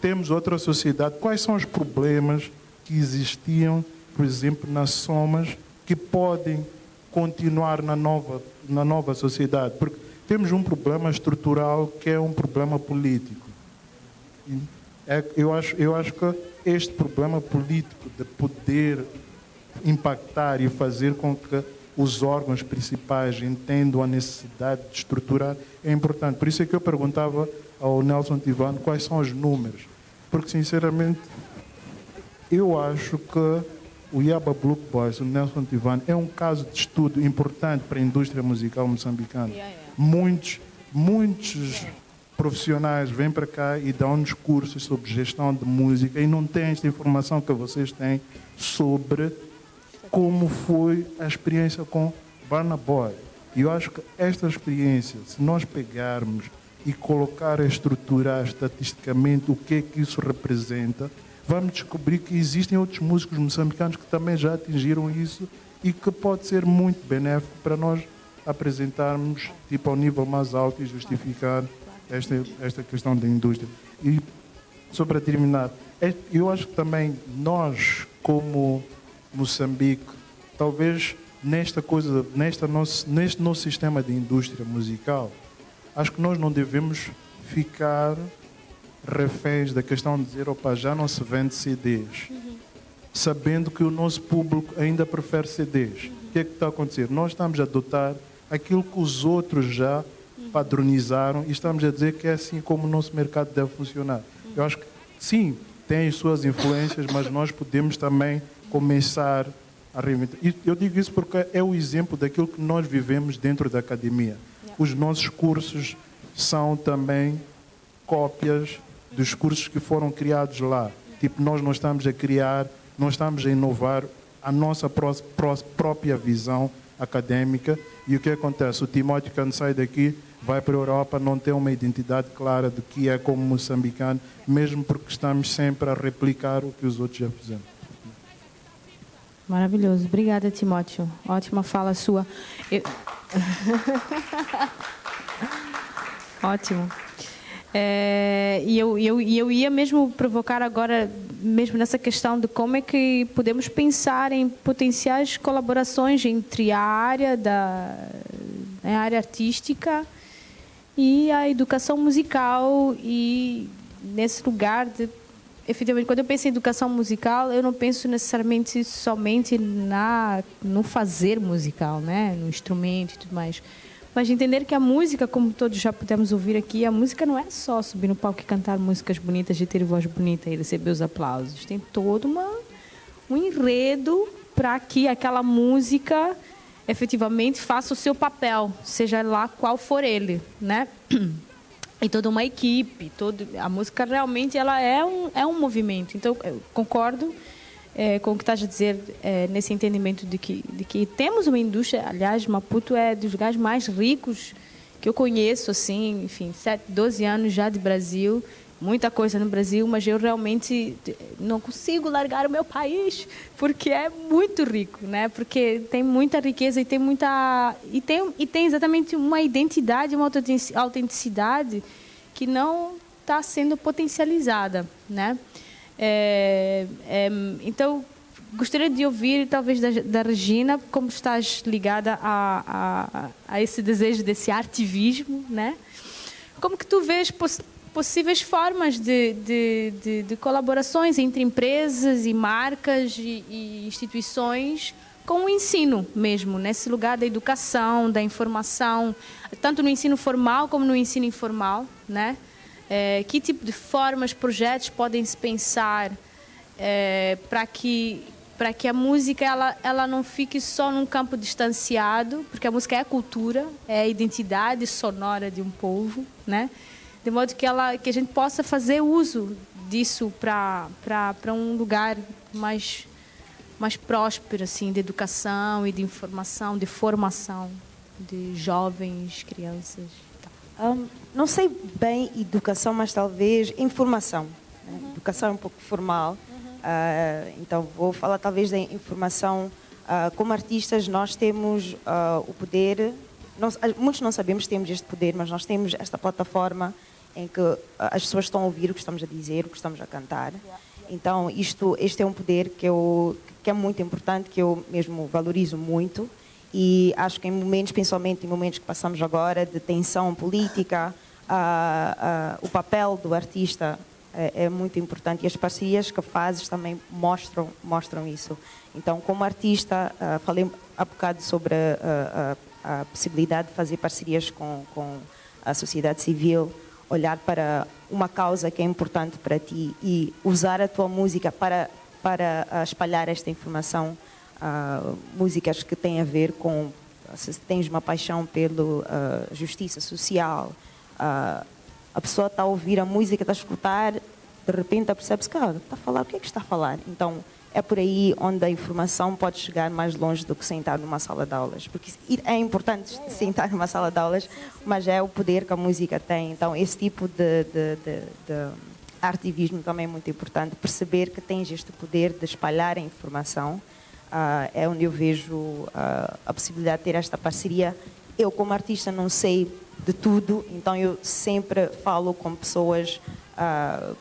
temos outra sociedade. Quais são os problemas que existiam, por exemplo, nas Somas, que podem continuar na nova sociedade? Porque temos um problema estrutural que é um problema político. Eu acho que este problema político de poder impactar e fazer com que os órgãos principais entendam a necessidade de estruturar é importante. Por isso é que eu perguntava ao Nelson Tivano quais são os números. Porque, sinceramente, eu acho que o Yaba Blue Boys, o Nelson Tivano, é um caso de estudo importante para a indústria musical moçambicana. Muitos profissionais vêm para cá e dão-nos cursos sobre gestão de música e não têm esta informação que vocês têm sobre como foi a experiência com Burna Boy. E eu acho que esta experiência, se nós pegarmos e colocar a estruturar estatisticamente o que é que isso representa, vamos descobrir que existem outros músicos moçambicanos que também já atingiram isso e que pode ser muito benéfico para nós apresentarmos ao nível mais alto e justificar esta questão da indústria. E, só para terminar, eu acho que também nós, como Moçambique, talvez neste nosso sistema de indústria musical, acho que nós não devemos ficar reféns da questão de dizer, opa, já não se vende CDs, sabendo que o nosso público ainda prefere CDs. O que é que está a acontecer? Nós estamos a adotar aquilo que os outros já padronizaram e estamos a dizer que é assim como o nosso mercado deve funcionar. Eu acho que, sim, tem as suas influências, mas nós podemos também começar a reinventar. E eu digo isso porque é o exemplo daquilo que nós vivemos dentro da academia. Os nossos cursos são também cópias dos cursos que foram criados lá. Tipo, nós não estamos a criar, não estamos a inovar a nossa própria visão académica. E o que acontece? O Timóteo, quando sai daqui, vai para a Europa, não tem uma identidade clara do que é como moçambicano, mesmo porque estamos sempre a replicar o que os outros já fizeram. Maravilhoso. Obrigada, Timóteo. Ótima fala sua. Ótimo. E eu ia mesmo provocar agora, mesmo nessa questão de como é que podemos pensar em potenciais colaborações entre a área artística e a educação musical, e nesse lugar de, efetivamente, quando eu penso em educação musical, eu não penso necessariamente somente no fazer musical, né, no instrumento e tudo mais. Mas entender que a música, como todos já pudemos ouvir aqui, a música não é só subir no palco e cantar músicas bonitas e ter voz bonita e receber os aplausos. Tem todo um enredo para que aquela música efetivamente faça o seu papel, seja lá qual for ele, né? E toda uma equipe, a música realmente ela é um movimento. Então, eu concordo com o que estás a dizer, nesse entendimento de que temos uma indústria. Aliás, Maputo é dos lugares mais ricos que eu conheço, assim, enfim, 12 anos já de Brasil, muita coisa no Brasil, mas eu realmente não consigo largar o meu país, porque é muito rico, né? Porque tem muita riqueza e tem exatamente uma identidade, uma autenticidade que não está sendo potencializada, né? Então, gostaria de ouvir, talvez, da Regina, como estás ligada a esse desejo desse artivismo, né? Como que tu vês possíveis formas de colaborações entre empresas e marcas e instituições com o ensino mesmo, nesse lugar da educação, da informação, tanto no ensino formal como no ensino informal, né? Que tipo de formas, projetos podem se pensar para que a música ela não fique só num campo distanciado, porque a música é a cultura, é a identidade sonora de um povo, né? De modo que a gente possa fazer uso disso para um lugar mais próspero, assim, de educação e de informação, de formação de jovens, crianças. Não sei bem educação, mas talvez informação. Né? Educação é um pouco formal. Então, vou falar talvez da informação. Como artistas, nós temos o poder. Muitos não sabemos que temos este poder, mas nós temos esta plataforma em que as pessoas estão a ouvir o que estamos a dizer, o que estamos a cantar. Então, este é um poder que é muito importante, que eu mesmo valorizo muito. E acho que principalmente em momentos que passamos agora, de tensão política, o papel do artista é muito importante, e as parcerias que fazes também mostram isso. Então, como artista, falei há bocado sobre a possibilidade de fazer parcerias com a sociedade civil, olhar para uma causa que é importante para ti e usar a tua música para espalhar esta informação. Músicas que têm a ver com, se tens uma paixão pela justiça social, a pessoa está a ouvir a música, está a escutar, de repente percebe-se que está a falar, o que é que está a falar? Então, é por aí onde a informação pode chegar mais longe do que sentar numa sala de aulas. Porque é importante sentar numa sala de aulas, mas é o poder que a música tem. Então, esse tipo de ativismo também é muito importante. Perceber que tens este poder de espalhar a informação. É onde eu vejo a possibilidade de ter esta parceria. Eu, como artista, não sei de tudo, então eu sempre falo com pessoas,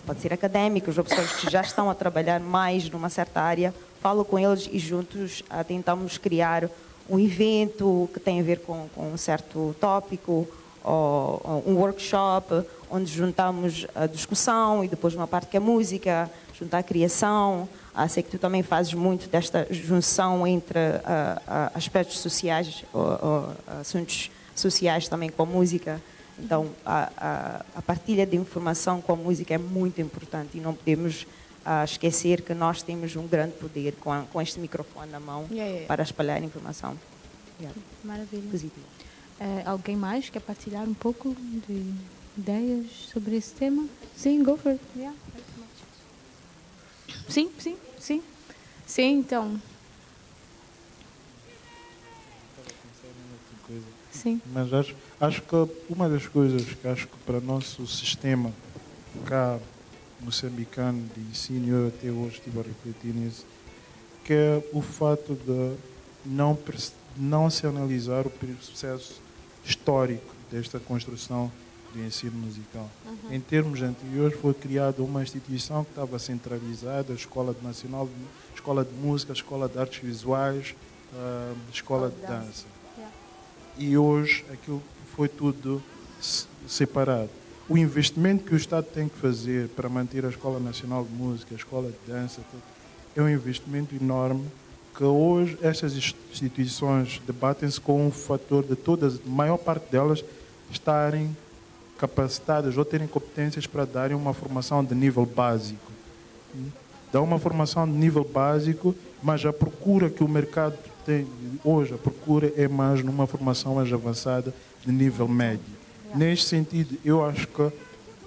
pode ser académicos ou pessoas que já estão a trabalhar mais numa certa área, falo com eles e juntos tentamos criar um evento que tem a ver com um certo tópico, ou um workshop, onde juntamos a discussão e depois uma parte que é música, juntar a criação. Sei que tu também fazes muito desta junção entre aspectos sociais, ou assuntos sociais também com a música. Então, a partilha de informação com a música é muito importante e não podemos esquecer que nós temos um grande poder com este microfone na mão para espalhar informação. Maravilha. Positivo. Alguém mais quer partilhar um pouco de ideias sobre esse tema? Sim, go for it. Yeah. Sim, então. Sim. Mas acho que uma das coisas que acho que para o nosso sistema cá moçambicano de ensino, eu até hoje estive a refletir nisso, que é o fato de não não se analisar o processo histórico desta construção do ensino musical. Em termos anteriores, foi criada uma instituição que estava centralizada, a Escola Nacional, Escola de Música, a Escola de Artes Visuais, a Escola de Dança. E hoje aquilo foi tudo separado. O investimento que o Estado tem que fazer para manter a Escola Nacional de Música, a Escola de Dança, é um investimento enorme que hoje estas instituições debatem-se com o fator de todas, a maior parte delas, estarem capacitadas ou terem competências para darem uma formação de nível básico. Dá uma formação de nível básico, mas a procura que o mercado tem hoje, a procura é mais numa formação mais avançada de nível médio. Neste sentido, eu acho que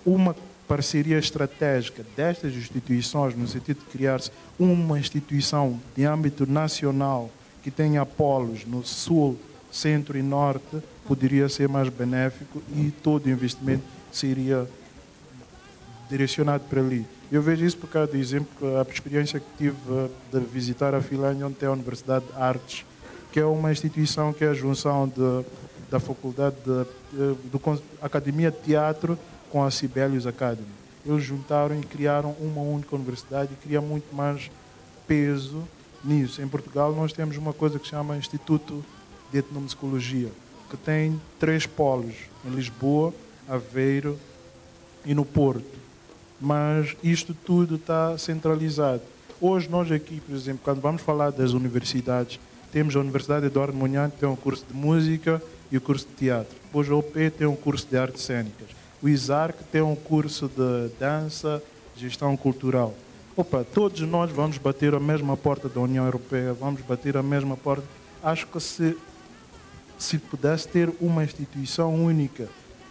uma parceria estratégica destas instituições, no sentido de criar-se uma instituição de âmbito nacional que tenha polos no sul, centro e norte, poderia ser mais benéfico e todo o investimento seria direcionado para ali. Eu vejo isso por causa do exemplo, a experiência que tive de visitar a Finlândia, onde tem a Universidade de Artes, que é uma instituição que é a junção da Faculdade da Academia de Teatro com a Sibelius Academy. Eles juntaram e criaram uma única universidade e cria muito mais peso nisso. Em Portugal nós temos uma coisa que se chama Instituto de Etnomusicologia, que tem 3 polos, em Lisboa, Aveiro e no Porto. Mas isto tudo está centralizado. Hoje nós aqui, por exemplo, quando vamos falar das universidades, temos a Universidade Eduardo Mondlane, que tem um curso de música e o curso de teatro. Depois a UP tem um curso de artes cênicas. O ISARC tem um curso de dança, gestão cultural. Todos nós vamos bater a mesma porta da União Europeia, vamos bater a mesma porta. Acho que se pudesse ter uma instituição única,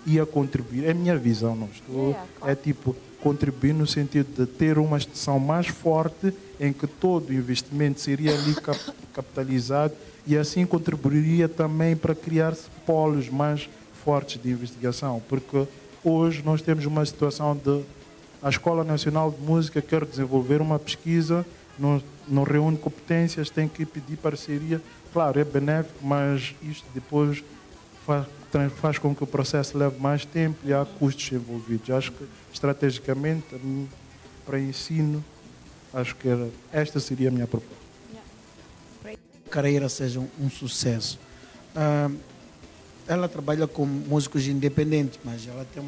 ia contribuir. É a minha visão, não estou. É tipo contribuir no sentido de ter uma instituição mais forte em que todo o investimento seria ali capitalizado e assim contribuiria também para criar polos mais fortes de investigação, porque hoje nós temos uma situação de a Escola Nacional de Música quer desenvolver uma pesquisa, não reúne competências, tem que pedir parceria. Claro, é benéfico, mas isto depois faz com que o processo leve mais tempo e há custos envolvidos. Acho que, estrategicamente, para ensino, acho que esta seria a minha proposta. A carreira seja um sucesso. Ela trabalha com músicos independentes, mas ela tem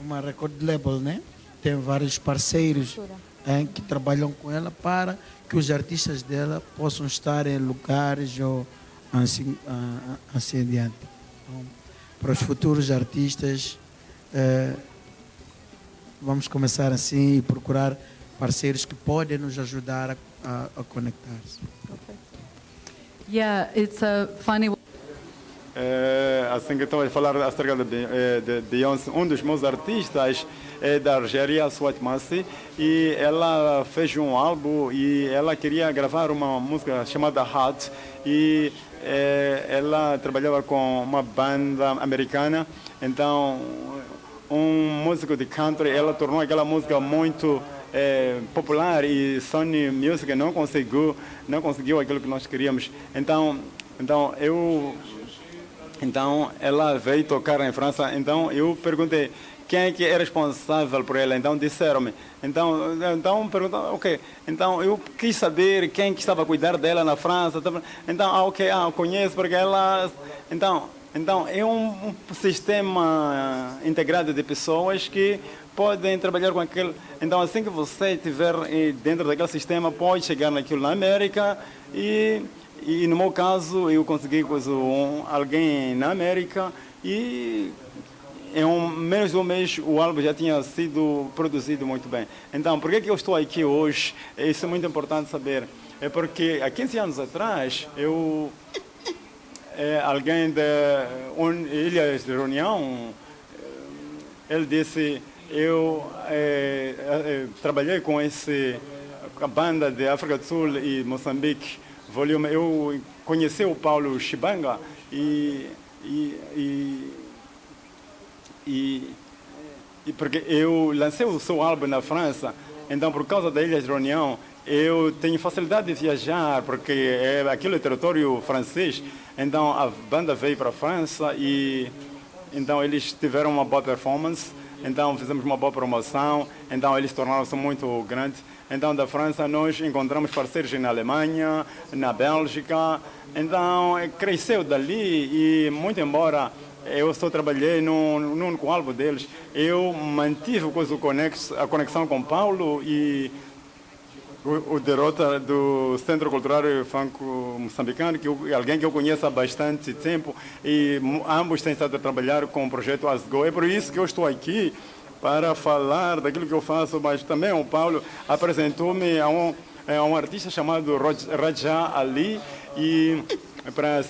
uma record label, né? Tem vários parceiros que trabalham com ela para que os artistas dela possam estar em lugares ou assim adiante. Então, para os futuros artistas, vamos começar assim e procurar parceiros que podem nos ajudar a conectar-se. Yeah, it's a funny. Assim que estava a falar acerca de Beyoncé, um dos meus artistas é da Argélia, Swat Massi, e ela fez um álbum e ela queria gravar uma música chamada Hot, e ela trabalhava com uma banda americana, então um músico de country, ela tornou aquela música muito popular e Sony Music não conseguiu aquilo que nós queríamos. Então ela veio tocar em França, então eu perguntei quem é que é responsável por ela, então disseram-me. Então perguntaram, ok, então eu quis saber quem que estava a cuidar dela na França, então, eu conheço porque ela, então é um sistema integrado de pessoas que podem trabalhar com aquele, então assim que você estiver dentro daquele sistema, pode chegar naquilo na América e no meu caso, eu consegui alguém na América e em menos de um mês o álbum já tinha sido produzido muito bem. Então, por que eu estou aqui hoje? Isso é muito importante saber. É porque há 15 anos atrás, alguém de Ilhas de Reunião, ele disse, eu trabalhei com a banda de África do Sul e Moçambique, eu conheci o Paulo Chibanga e porque eu lancei o seu álbum na França, então por causa da Ilha de Reunião, eu tenho facilidade de viajar, porque aquilo é território francês, então a banda veio para a França e então eles tiveram uma boa performance, então fizemos uma boa promoção, então eles tornaram-se muito grandes. Então da França nós encontramos parceiros na Alemanha, na Bélgica, então cresceu dali e muito embora eu só trabalhei no único álbum deles, eu mantive a conexão com Paulo e o derrota do Centro Cultural Franco-Moçambicano, que alguém que eu conheço há bastante tempo, e ambos têm estado a trabalhar com o projeto Asgo. É por isso que eu estou aqui, para falar daquilo que eu faço, mas também o Paulo apresentou-me a um artista chamado Raja Ali, e para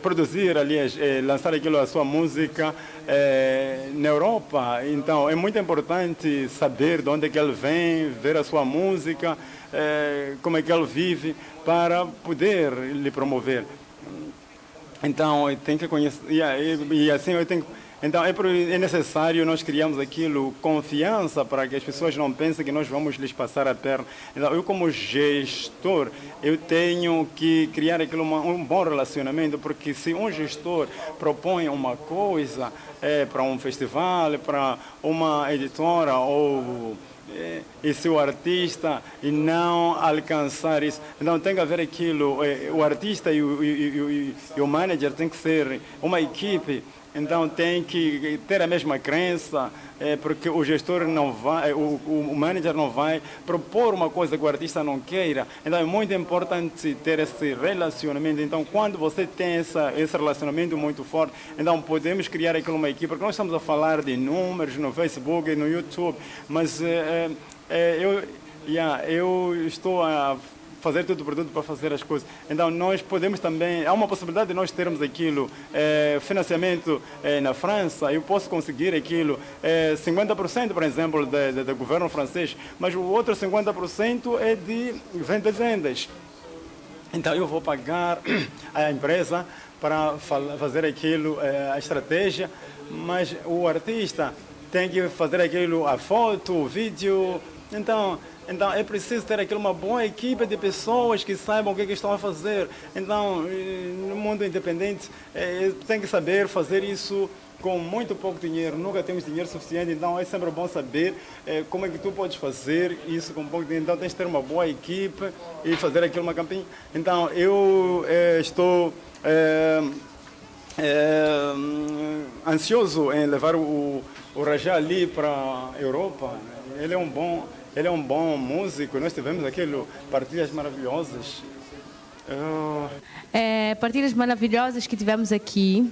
produzir, aliás, lançar a sua música na Europa. Então é muito importante saber de onde é que ele vem, ver a sua música, como é que ele vive, para poder lhe promover. Então eu tenho que conhecer, e assim eu tenho. Então é necessário nós criarmos aquilo, confiança, para que as pessoas não pensem que nós vamos lhes passar a perna. Então eu como gestor, eu tenho que criar aquilo, um bom relacionamento, porque se um gestor propõe uma coisa para um festival, para uma editora e se o artista não alcançar isso, então tem que haver aquilo, o artista e o manager tem que ser uma equipe. Então tem que ter a mesma crença, porque o gestor não vai, o manager não vai propor uma coisa que o artista não queira. Então é muito importante ter esse relacionamento. Então quando você tem esse relacionamento muito forte, então podemos criar aquilo uma equipe, porque nós estamos a falar de números no Facebook, no YouTube, mas eu estou a fazer tudo para fazer as coisas. Então nós podemos também, há uma possibilidade de nós termos aquilo, financiamento na França, eu posso conseguir aquilo, 50% por exemplo do governo francês, mas o outro 50% é de vendas. Então eu vou pagar a empresa para fazer aquilo, a estratégia, mas o artista tem que fazer aquilo, a foto, o vídeo. Então é preciso ter aqui uma boa equipe de pessoas que saibam o que estão a fazer. Então, no mundo independente, tem que saber fazer isso com muito pouco dinheiro. Nunca temos dinheiro suficiente, então é sempre bom saber como é que tu podes fazer isso com pouco dinheiro. Então, tens de ter uma boa equipe e fazer aquilo uma campanha. Então, eu estou ansioso em levar o Raja Ali para a Europa. Ele é um bom músico. Nós tivemos aquilo, partilhas maravilhosas. Partilhas maravilhosas que tivemos aqui.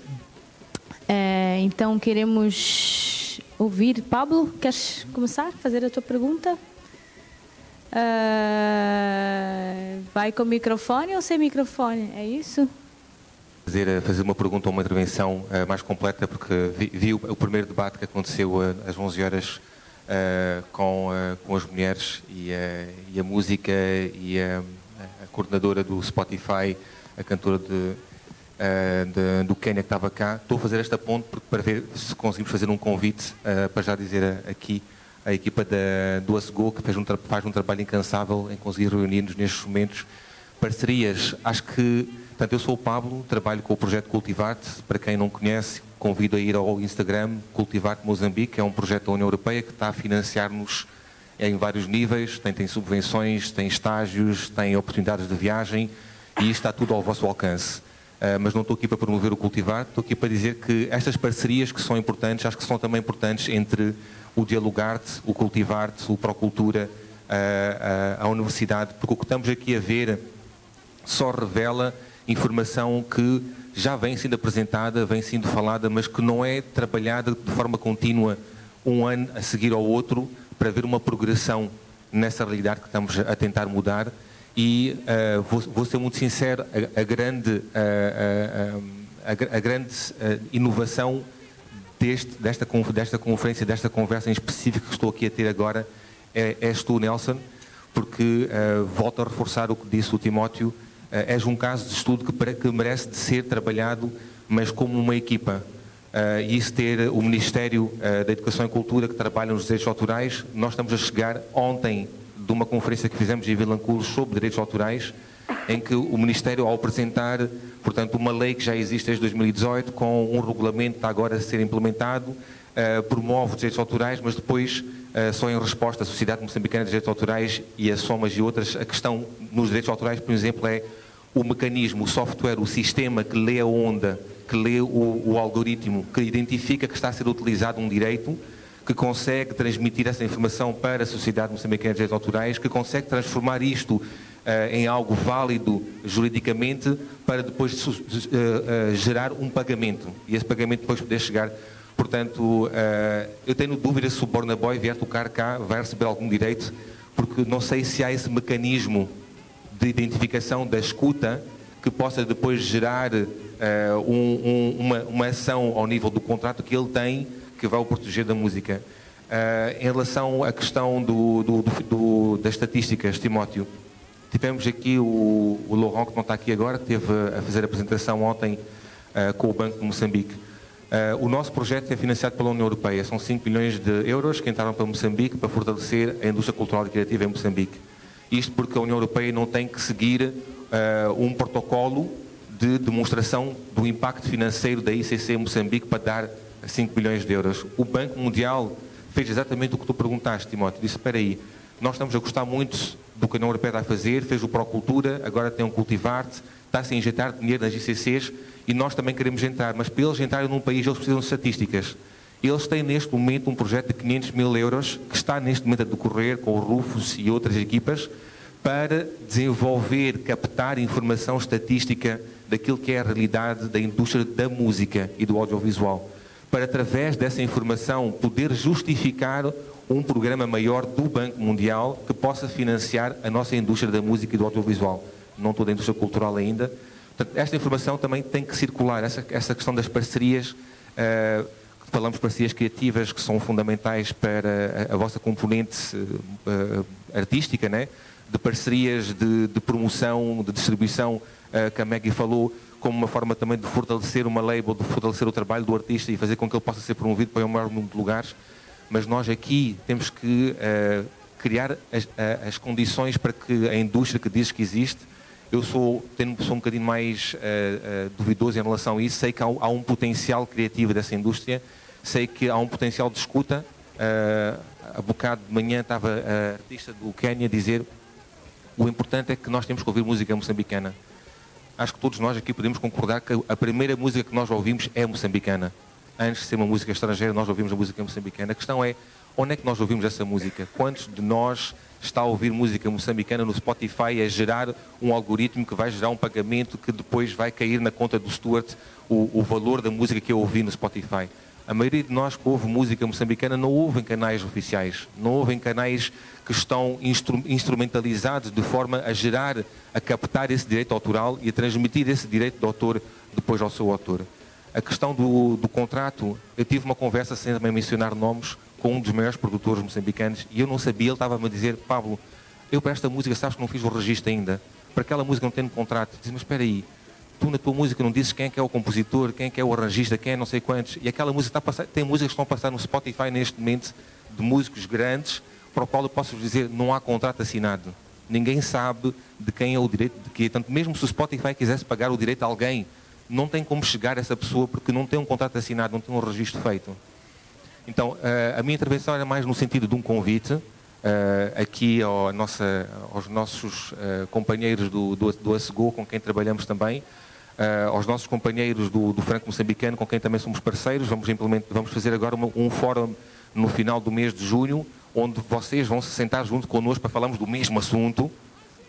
Então queremos ouvir. Pablo, queres começar a fazer a tua pergunta? Vai com microfone ou sem microfone? É isso? Fazer uma pergunta ou uma intervenção mais completa, porque vi o primeiro debate que aconteceu às 11 horas com as mulheres e a música e a coordenadora do Spotify, a cantora do Quênia que estava cá. Estou a fazer esta ponte para ver se conseguimos fazer um convite para já dizer aqui a equipa do Asgo, que faz um trabalho incansável em conseguir reunir-nos nestes momentos. Parcerias, acho que, portanto, eu sou o Pablo, trabalho com o projeto Cultivar-te. Para quem não conhece, convido a ir ao Instagram, Cultivar-te Moçambique, é um projeto da União Europeia que está a financiar-nos em vários níveis, tem subvenções, tem estágios, tem oportunidades de viagem, e isto está tudo ao vosso alcance. Mas não estou aqui para promover o Cultivar, estou aqui para dizer que estas parcerias que são importantes, acho que são também importantes entre o Dialogar-te, o Cultivar-te, o Procultura, a Universidade, porque o que estamos aqui a ver só revela informação que já vem sendo apresentada, vem sendo falada, mas que não é trabalhada de forma contínua um ano a seguir ao outro para ver uma progressão nessa realidade que estamos a tentar mudar. E vou ser muito sincero, a grande inovação desta conferência, desta conversa em específico que estou aqui a ter agora, és tu, Nelson, porque volto a reforçar o que disse o Timóteo. És um caso de estudo que merece de ser trabalhado, mas como uma equipa. E isso ter o Ministério da Educação e Cultura, que trabalha nos direitos autorais, nós estamos a chegar ontem de uma conferência que fizemos em Vilanculo sobre direitos autorais, em que o Ministério, ao apresentar, portanto, uma lei que já existe desde 2018, com um regulamento que está agora a ser implementado, promove os direitos autorais, mas depois, só em resposta à Sociedade Moçambicana de Direitos Autorais e a SOMAS e outras, a questão nos direitos autorais, por exemplo, é o mecanismo, o software, o sistema que lê a onda, que lê o algoritmo, que identifica que está a ser utilizado um direito, que consegue transmitir essa informação para a Sociedade Moçambicana de Direitos Autorais, que consegue transformar isto em algo válido juridicamente para depois gerar um pagamento e esse pagamento depois poder chegar. Portanto, eu tenho dúvida se o Burna Boy vier tocar cá, vai receber algum direito, porque não sei se há esse mecanismo de identificação da escuta que possa depois gerar uma ação ao nível do contrato que ele tem, que vai o proteger da música. Em relação à questão das estatísticas, Timóteo, tivemos aqui o Laurent, que não está aqui agora, que esteve a fazer a apresentação ontem com o Banco de Moçambique. O nosso projeto é financiado pela União Europeia. São 5 milhões de euros que entraram para Moçambique para fortalecer a indústria cultural e criativa em Moçambique. Isto porque a União Europeia não tem que seguir um protocolo de demonstração do impacto financeiro da ICC em Moçambique para dar 5 milhões de euros. O Banco Mundial fez exatamente o que tu perguntaste, Timóteo. Disse, espera aí, nós estamos a gostar muito do que a União Europeia está a fazer, fez o Procultura, agora tem um Cultivarte, está-se a injetar dinheiro nas ICCs e nós também queremos entrar, mas para eles entrarem num país eles precisam de estatísticas. Eles têm neste momento um projeto de 500 mil euros que está neste momento a decorrer com o Rufus e outras equipas para desenvolver, captar informação estatística daquilo que é a realidade da indústria da música e do audiovisual, para através dessa informação poder justificar um programa maior do Banco Mundial que possa financiar a nossa indústria da música e do audiovisual. Não toda a indústria cultural ainda. Portanto, esta informação também tem que circular, essa questão das parcerias, falamos de parcerias criativas que são fundamentais para a vossa componente artística, né? De parcerias de promoção, de distribuição, que a Maggie falou, como uma forma também de fortalecer uma label, de fortalecer o trabalho do artista e fazer com que ele possa ser promovido para o maior número de lugares. Mas nós aqui temos que criar as condições para que a indústria que diz que existe, eu sou um bocadinho mais duvidoso em relação a isso, sei que há um potencial criativo dessa indústria, sei que há um potencial de escuta. Há bocado de manhã estava a artista do Quênia a dizer o importante é que nós temos que ouvir música moçambicana. Acho que todos nós aqui podemos concordar que a primeira música que nós ouvimos é moçambicana. Antes de ser uma música estrangeira, nós ouvimos a música moçambicana. A questão é, onde é que nós ouvimos essa música? Quantos de nós está a ouvir música moçambicana no Spotify a gerar um algoritmo que vai gerar um pagamento que depois vai cair na conta do Stuart o valor da música que eu ouvi no Spotify? A maioria de nós que ouve música moçambicana não ouve em canais oficiais, não ouve em canais que estão instrumentalizados de forma a gerar, a captar esse direito autoral e a transmitir esse direito de autor depois ao seu autor. A questão do contrato, eu tive uma conversa, sem também mencionar nomes, com um dos maiores produtores moçambicanos e eu não sabia, ele estava-me a dizer, Pablo, eu para esta música sabes que não fiz o registro ainda, para aquela música não tenho contrato. Eu disse, mas espera aí, tu na tua música não dizes quem é o compositor, quem é o arranjista, quem é não sei quantos, e aquela música está a passar, tem músicas que estão a passar no Spotify neste momento, de músicos grandes, para o qual eu posso dizer, não há contrato assinado. Ninguém sabe de quem é o direito de quê. Tanto mesmo se o Spotify quisesse pagar o direito a alguém, não tem como chegar a essa pessoa porque não tem um contrato assinado, não tem um registro feito. Então, a minha intervenção era mais no sentido de um convite aqui aos nossos companheiros do ASEGO, com quem trabalhamos também, aos nossos companheiros do Franco Moçambicano, com quem também somos parceiros. Vamos fazer agora um fórum no final do mês de junho, onde vocês vão se sentar junto connosco para falarmos do mesmo assunto,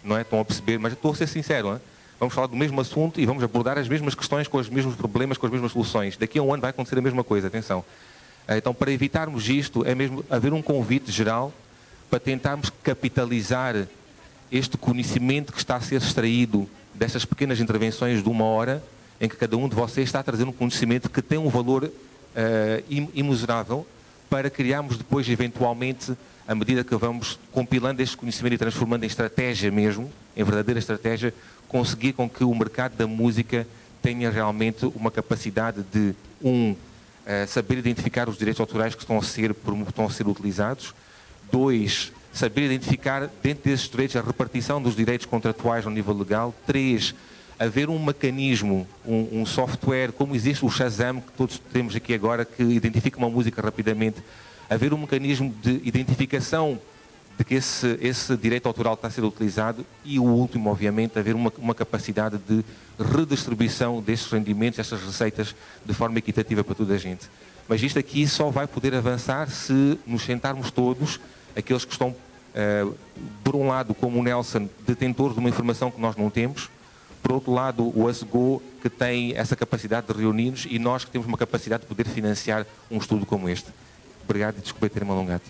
não é? Estão a perceber? Mas estou a ser sincero, não é? Vamos falar do mesmo assunto e vamos abordar as mesmas questões, com os mesmos problemas, com as mesmas soluções. Daqui a um ano vai acontecer a mesma coisa, atenção. Então, para evitarmos isto, é mesmo haver um convite geral para tentarmos capitalizar este conhecimento que está a ser extraído destas pequenas intervenções de 1 hora, em que cada um de vocês está a trazer um conhecimento que tem um valor imensurável, para criarmos depois, eventualmente, à medida que vamos compilando este conhecimento e transformando em estratégia mesmo, em verdadeira estratégia, conseguir com que o mercado da música tenha realmente uma capacidade de, saber identificar os direitos autorais que estão a ser utilizados. 2, saber identificar dentro desses direitos a repartição dos direitos contratuais ao nível legal. 3, haver um mecanismo, um software, como existe o Shazam, que todos temos aqui agora, que identifica uma música rapidamente. Haver um mecanismo de identificação de que esse direito autoral está a ser utilizado. E o último, obviamente, haver uma capacidade de redistribuição destes rendimentos, destas receitas, de forma equitativa para toda a gente. Mas isto aqui só vai poder avançar se nos sentarmos todos, aqueles que estão, por um lado, como o Nelson, detentores de uma informação que nós não temos, por outro lado, o ASGO, que tem essa capacidade de reunir-nos, e nós que temos uma capacidade de poder financiar um estudo como este. Obrigado e desculpe ter-me alongado.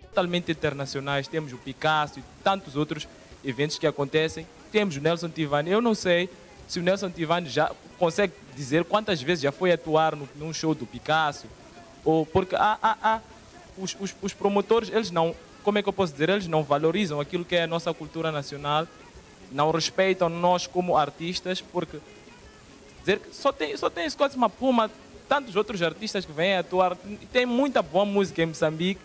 Totalmente internacionais, temos o Picasso e tantos outros eventos que acontecem. Temos o Nelson Tivani. Eu não sei se o Nelson Tivani já consegue dizer quantas vezes já foi atuar num show do Picasso, ou porque os promotores, eles não, como é que eu posso dizer, eles não valorizam aquilo que é a nossa cultura nacional, não respeitam nós como artistas, porque dizer que só tem Scott Mapuma, tantos outros artistas que vêm atuar, tem muita boa música em Moçambique,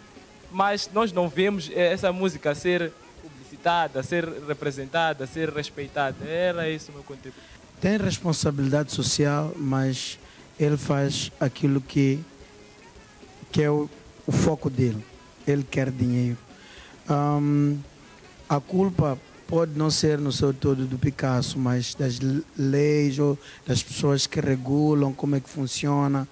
mas nós não vemos essa música a ser publicitada, a ser representada, a ser respeitada. Era isso o meu conteúdo. Tem responsabilidade social, mas ele faz aquilo que é o foco dele. Ele quer dinheiro. A culpa pode não ser no seu todo do Picasso, mas das leis ou das pessoas que regulam como é que funciona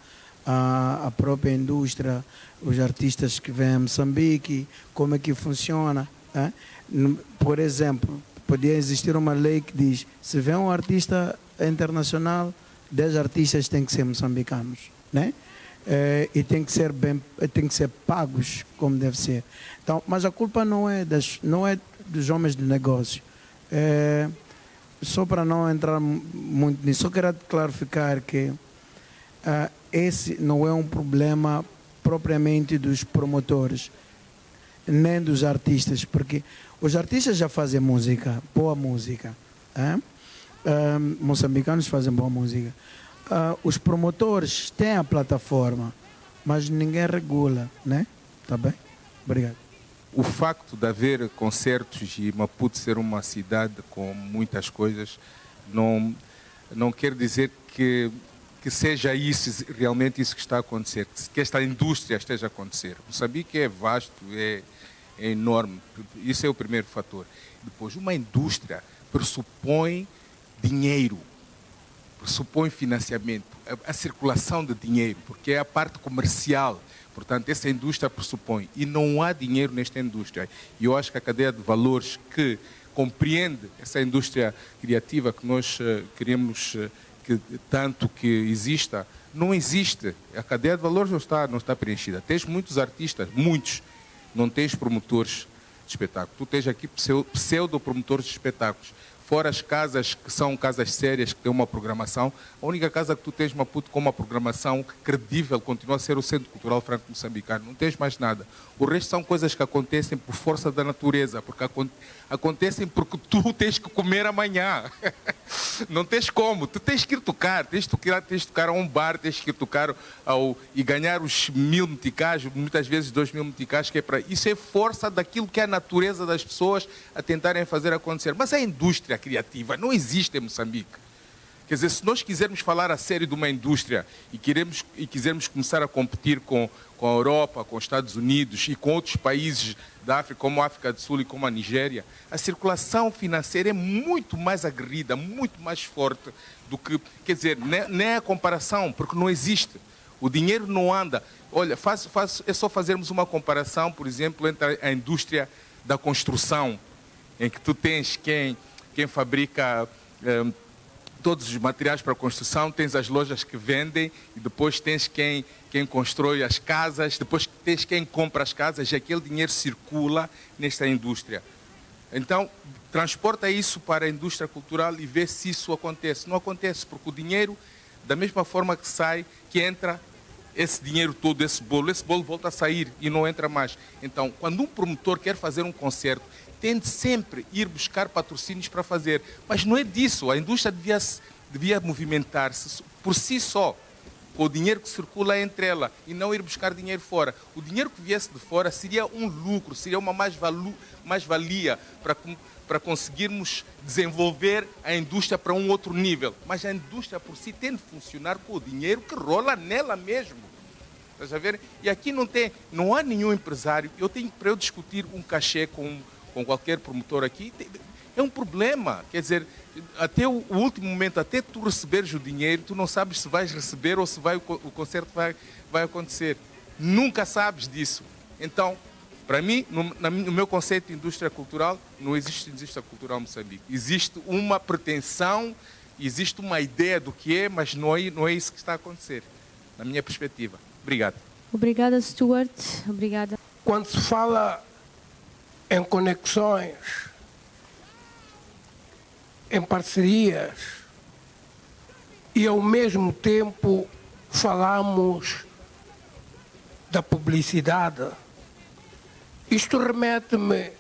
a própria indústria, os artistas que vêm a Moçambique, como é que funciona. Por exemplo, podia existir uma lei que diz, se vem um artista internacional, 10 artistas têm que ser moçambicanos, né? E tem que ser pagos como deve ser. Então, mas a culpa não é dos homens de negócio. Só para não entrar muito nisso, só quero clarificar que esse não é um problema propriamente dos promotores, nem dos artistas, porque os artistas já fazem música, boa música. Moçambicanos fazem boa música. Os promotores têm a plataforma, mas ninguém regula, né? Tá bem? Obrigado. O facto de haver concertos e Maputo ser uma cidade com muitas coisas não quer dizer que seja isso, realmente isso que está a acontecer, que esta indústria esteja a acontecer. Moçambique é vasto, é enorme, isso é o primeiro fator. Depois, uma indústria pressupõe dinheiro, pressupõe financiamento, a circulação de dinheiro, porque é a parte comercial. Portanto, essa indústria pressupõe, e não há dinheiro nesta indústria. E eu acho que a cadeia de valores que compreende essa indústria criativa que nós queremos que exista, não existe. A cadeia de valores não está preenchida. Tens muitos artistas, muitos, não tens promotores de espetáculo. Tu tens aqui pseudo-promotores de espetáculos. Fora as casas que são casas sérias, que têm uma programação, a única casa que tu tens, Maputo, com uma programação credível continua a ser o Centro Cultural Franco-Moçambicano. Não tens mais nada. O resto são coisas que acontecem por força da natureza, porque acontecem porque tu tens que comer amanhã. Não tens como. Tu tens que ir tocar. Tens de tocar a um bar, tens que ir tocar e ganhar os 1000 meticais, muitas vezes 2000 meticais, que é para... Isso é força daquilo que é a natureza das pessoas a tentarem fazer acontecer. Mas a indústria criativa não existe em Moçambique. Quer dizer, se nós quisermos falar a sério de uma indústria e quisermos começar a competir com a Europa, com os Estados Unidos e com outros países da África, como a África do Sul e como a Nigéria, a circulação financeira é muito mais aguerrida, muito mais forte do que... Quer dizer, nem é a comparação, porque não existe. O dinheiro não anda. Olha, é só fazermos uma comparação, por exemplo, entre a indústria da construção, em que tu tens quem fabrica todos os materiais para a construção, tens as lojas que vendem, e depois tens quem constrói as casas, depois tens quem compra as casas, e aquele dinheiro circula nesta indústria. Então, transporta isso para a indústria cultural e vê se isso acontece. Não acontece, porque o dinheiro, da mesma forma que sai, que entra, esse dinheiro todo, esse bolo volta a sair e não entra mais. Então, quando um promotor quer fazer um concerto, tende sempre ir buscar patrocínios para fazer. Mas não é disso. A indústria devia movimentar-se por si só. com o dinheiro que circula entre ela e não ir buscar dinheiro fora. O dinheiro que viesse de fora seria um lucro, seria uma mais-valia para conseguirmos desenvolver a indústria para um outro nível. Mas a indústria por si tem de funcionar com o dinheiro que rola nela mesmo. Estás a ver? E aqui não há nenhum empresário. Para eu discutir um cachê com qualquer promotor aqui, é um problema. Quer dizer, até o último momento, até tu receberes o dinheiro, tu não sabes se vais receber ou se o concerto vai acontecer. Nunca sabes disso. Então, para mim, no meu conceito de indústria cultural, não existe indústria cultural em Moçambique. Existe uma pretensão, existe uma ideia do que é, mas não é isso que está a acontecer, na minha perspectiva. Obrigado. Obrigada, Stuart. Obrigada. Quando se fala em conexões, em parcerias, e ao mesmo tempo falamos da publicidade, isto remete-me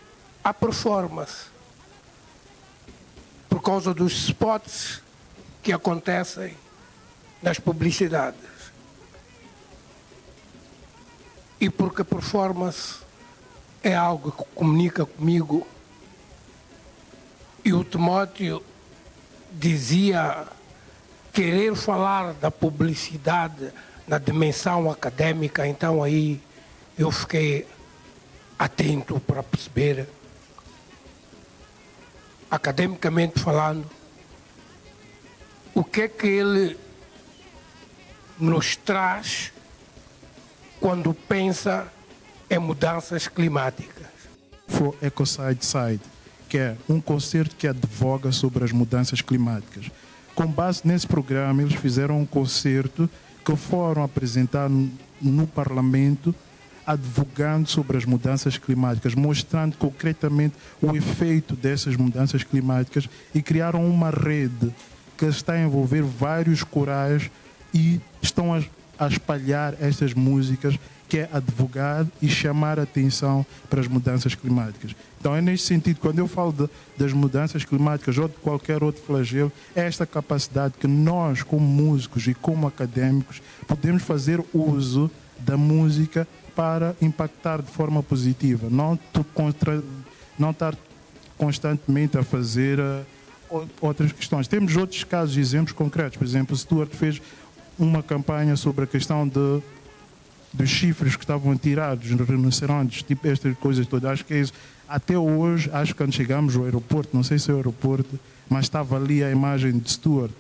à performance, por causa dos spots que acontecem nas publicidades. E porque a performance é algo que comunica comigo. E o Timóteo dizia querer falar da publicidade na dimensão acadêmica, então aí eu fiquei atento para perceber, academicamente falando, o que é que ele nos traz quando pensa em mudanças climáticas. For Ecoside Side, que é um concerto que advoga sobre as mudanças climáticas. Com base nesse programa, eles fizeram um concerto que foram apresentar no Parlamento, advogando sobre as mudanças climáticas, mostrando concretamente o efeito dessas mudanças climáticas, e criaram uma rede que está a envolver vários corais e estão a espalhar estas músicas, que é advogar e chamar a atenção para as mudanças climáticas. Então é neste sentido, quando eu falo das mudanças climáticas ou de qualquer outro flagelo, é esta capacidade que nós, como músicos e como académicos, podemos fazer uso da música para impactar de forma positiva, não estar constantemente a fazer outras questões. Temos outros casos, exemplos concretos. Por exemplo, o Stuart fez uma campanha sobre a questão dos chifres que estavam tirados nos rinocerontes, tipo estas coisas todas. Acho que é isso. Até hoje, acho que quando chegamos ao aeroporto, não sei se é o aeroporto, mas estava ali a imagem de Stuart.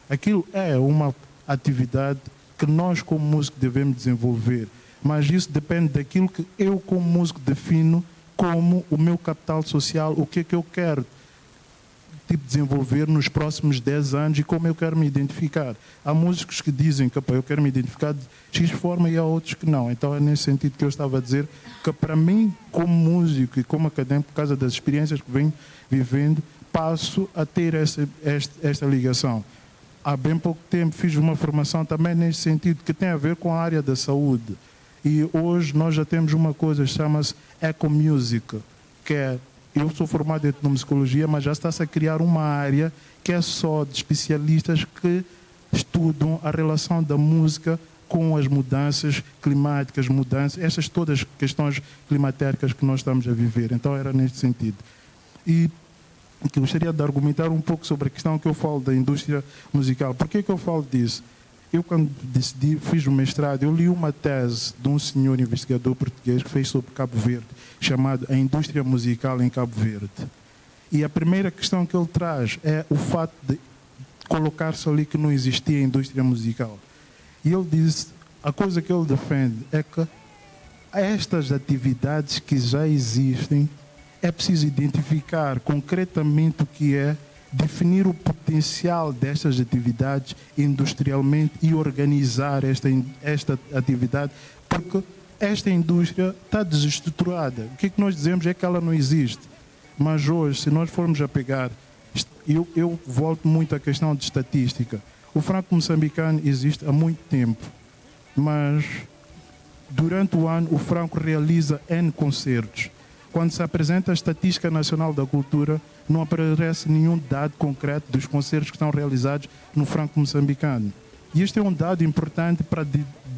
Aquilo é uma atividade que nós, como músicos, devemos desenvolver. Mas isso depende daquilo que eu, como músico, defino como o meu capital social, o que é que eu quero desenvolver nos próximos 10 anos e como eu quero me identificar. Há músicos que dizem que eu quero me identificar de X forma e há outros que não. Então é nesse sentido que eu estava a dizer que, para mim, como músico e como académico, por causa das experiências que venho vivendo, passo a ter esta ligação. Há bem pouco tempo fiz uma formação também nesse sentido, que tem a ver com a área da saúde. E hoje nós já temos uma coisa que chama-se Ecomusic, que é, eu sou formado em etnomusicologia, mas já está-se a criar uma área que é só de especialistas que estudam a relação da música com as mudanças climáticas, essas todas questões climatéricas que nós estamos a viver. Então era neste sentido. E que gostaria de argumentar um pouco sobre a questão que eu falo da indústria musical. Por que eu falo disso? Eu, quando fiz o mestrado, eu li uma tese de um senhor investigador português que fez sobre Cabo Verde, chamado A Indústria Musical em Cabo Verde. E a primeira questão que ele traz é o fato de colocar-se ali que não existia indústria musical. E ele diz, a coisa que ele defende é que estas atividades que já existem, é preciso identificar concretamente o que é, definir o potencial destas atividades industrialmente e organizar esta atividade, porque esta indústria está desestruturada. O que nós dizemos é que ela não existe. Mas hoje, se nós formos a pegar, eu volto muito à questão de estatística. O franco moçambicano existe há muito tempo, mas durante o ano o franco realiza N concertos. Quando se apresenta a Estatística Nacional da Cultura, não aparece nenhum dado concreto dos concertos que estão realizados no franco moçambicano. E este é um dado importante para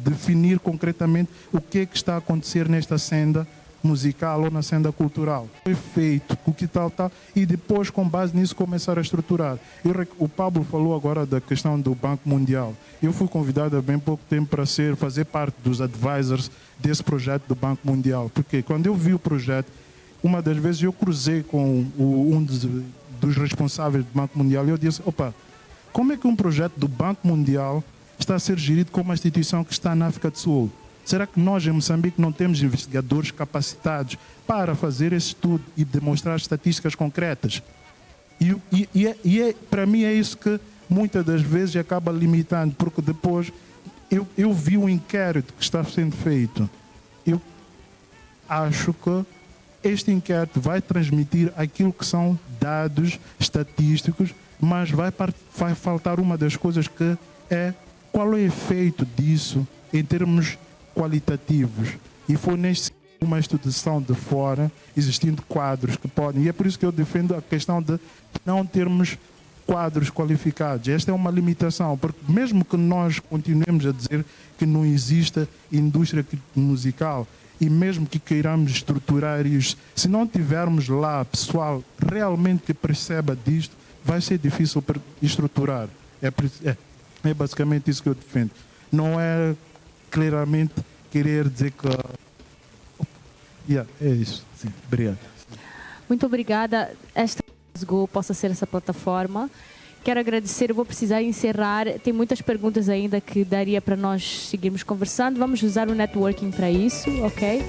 definir concretamente o que é que está a acontecer nesta senda musical ou na senda cultural. Foi feito, o que tal, e depois, com base nisso, começar a estruturar. O Pablo falou agora da questão do Banco Mundial. Eu fui convidado há bem pouco tempo para fazer parte dos advisors desse projeto do Banco Mundial. Porque quando eu vi o projeto, uma das vezes eu cruzei com um dos responsáveis do Banco Mundial e eu disse, opa, como é que um projeto do Banco Mundial está a ser gerido como uma instituição que está na África do Sul? Será que nós, em Moçambique, não temos investigadores capacitados para fazer esse estudo e demonstrar estatísticas concretas? Para mim é isso que muitas das vezes acaba limitando, porque depois eu vi um inquérito que está sendo feito. Eu acho que este inquérito vai transmitir aquilo que são dados estatísticos, mas vai faltar uma das coisas que é qual é o efeito disso em termos qualitativos. E foi uma instituição de fora, existindo quadros que podem, e é por isso que eu defendo a questão de não termos quadros qualificados. Esta é uma limitação, porque mesmo que nós continuemos a dizer que não exista indústria musical, e mesmo que queiramos estruturar isso, se não tivermos lá pessoal realmente que perceba disto, vai ser difícil para estruturar. É basicamente isso que eu defendo. Não é claramente querer dizer que... é isso. Sim, obrigado. Muito obrigada. Esta Go possa ser essa plataforma. Quero agradecer, eu vou precisar encerrar. Tem muitas perguntas ainda que daria para nós seguirmos conversando. Vamos usar o networking para isso, ok?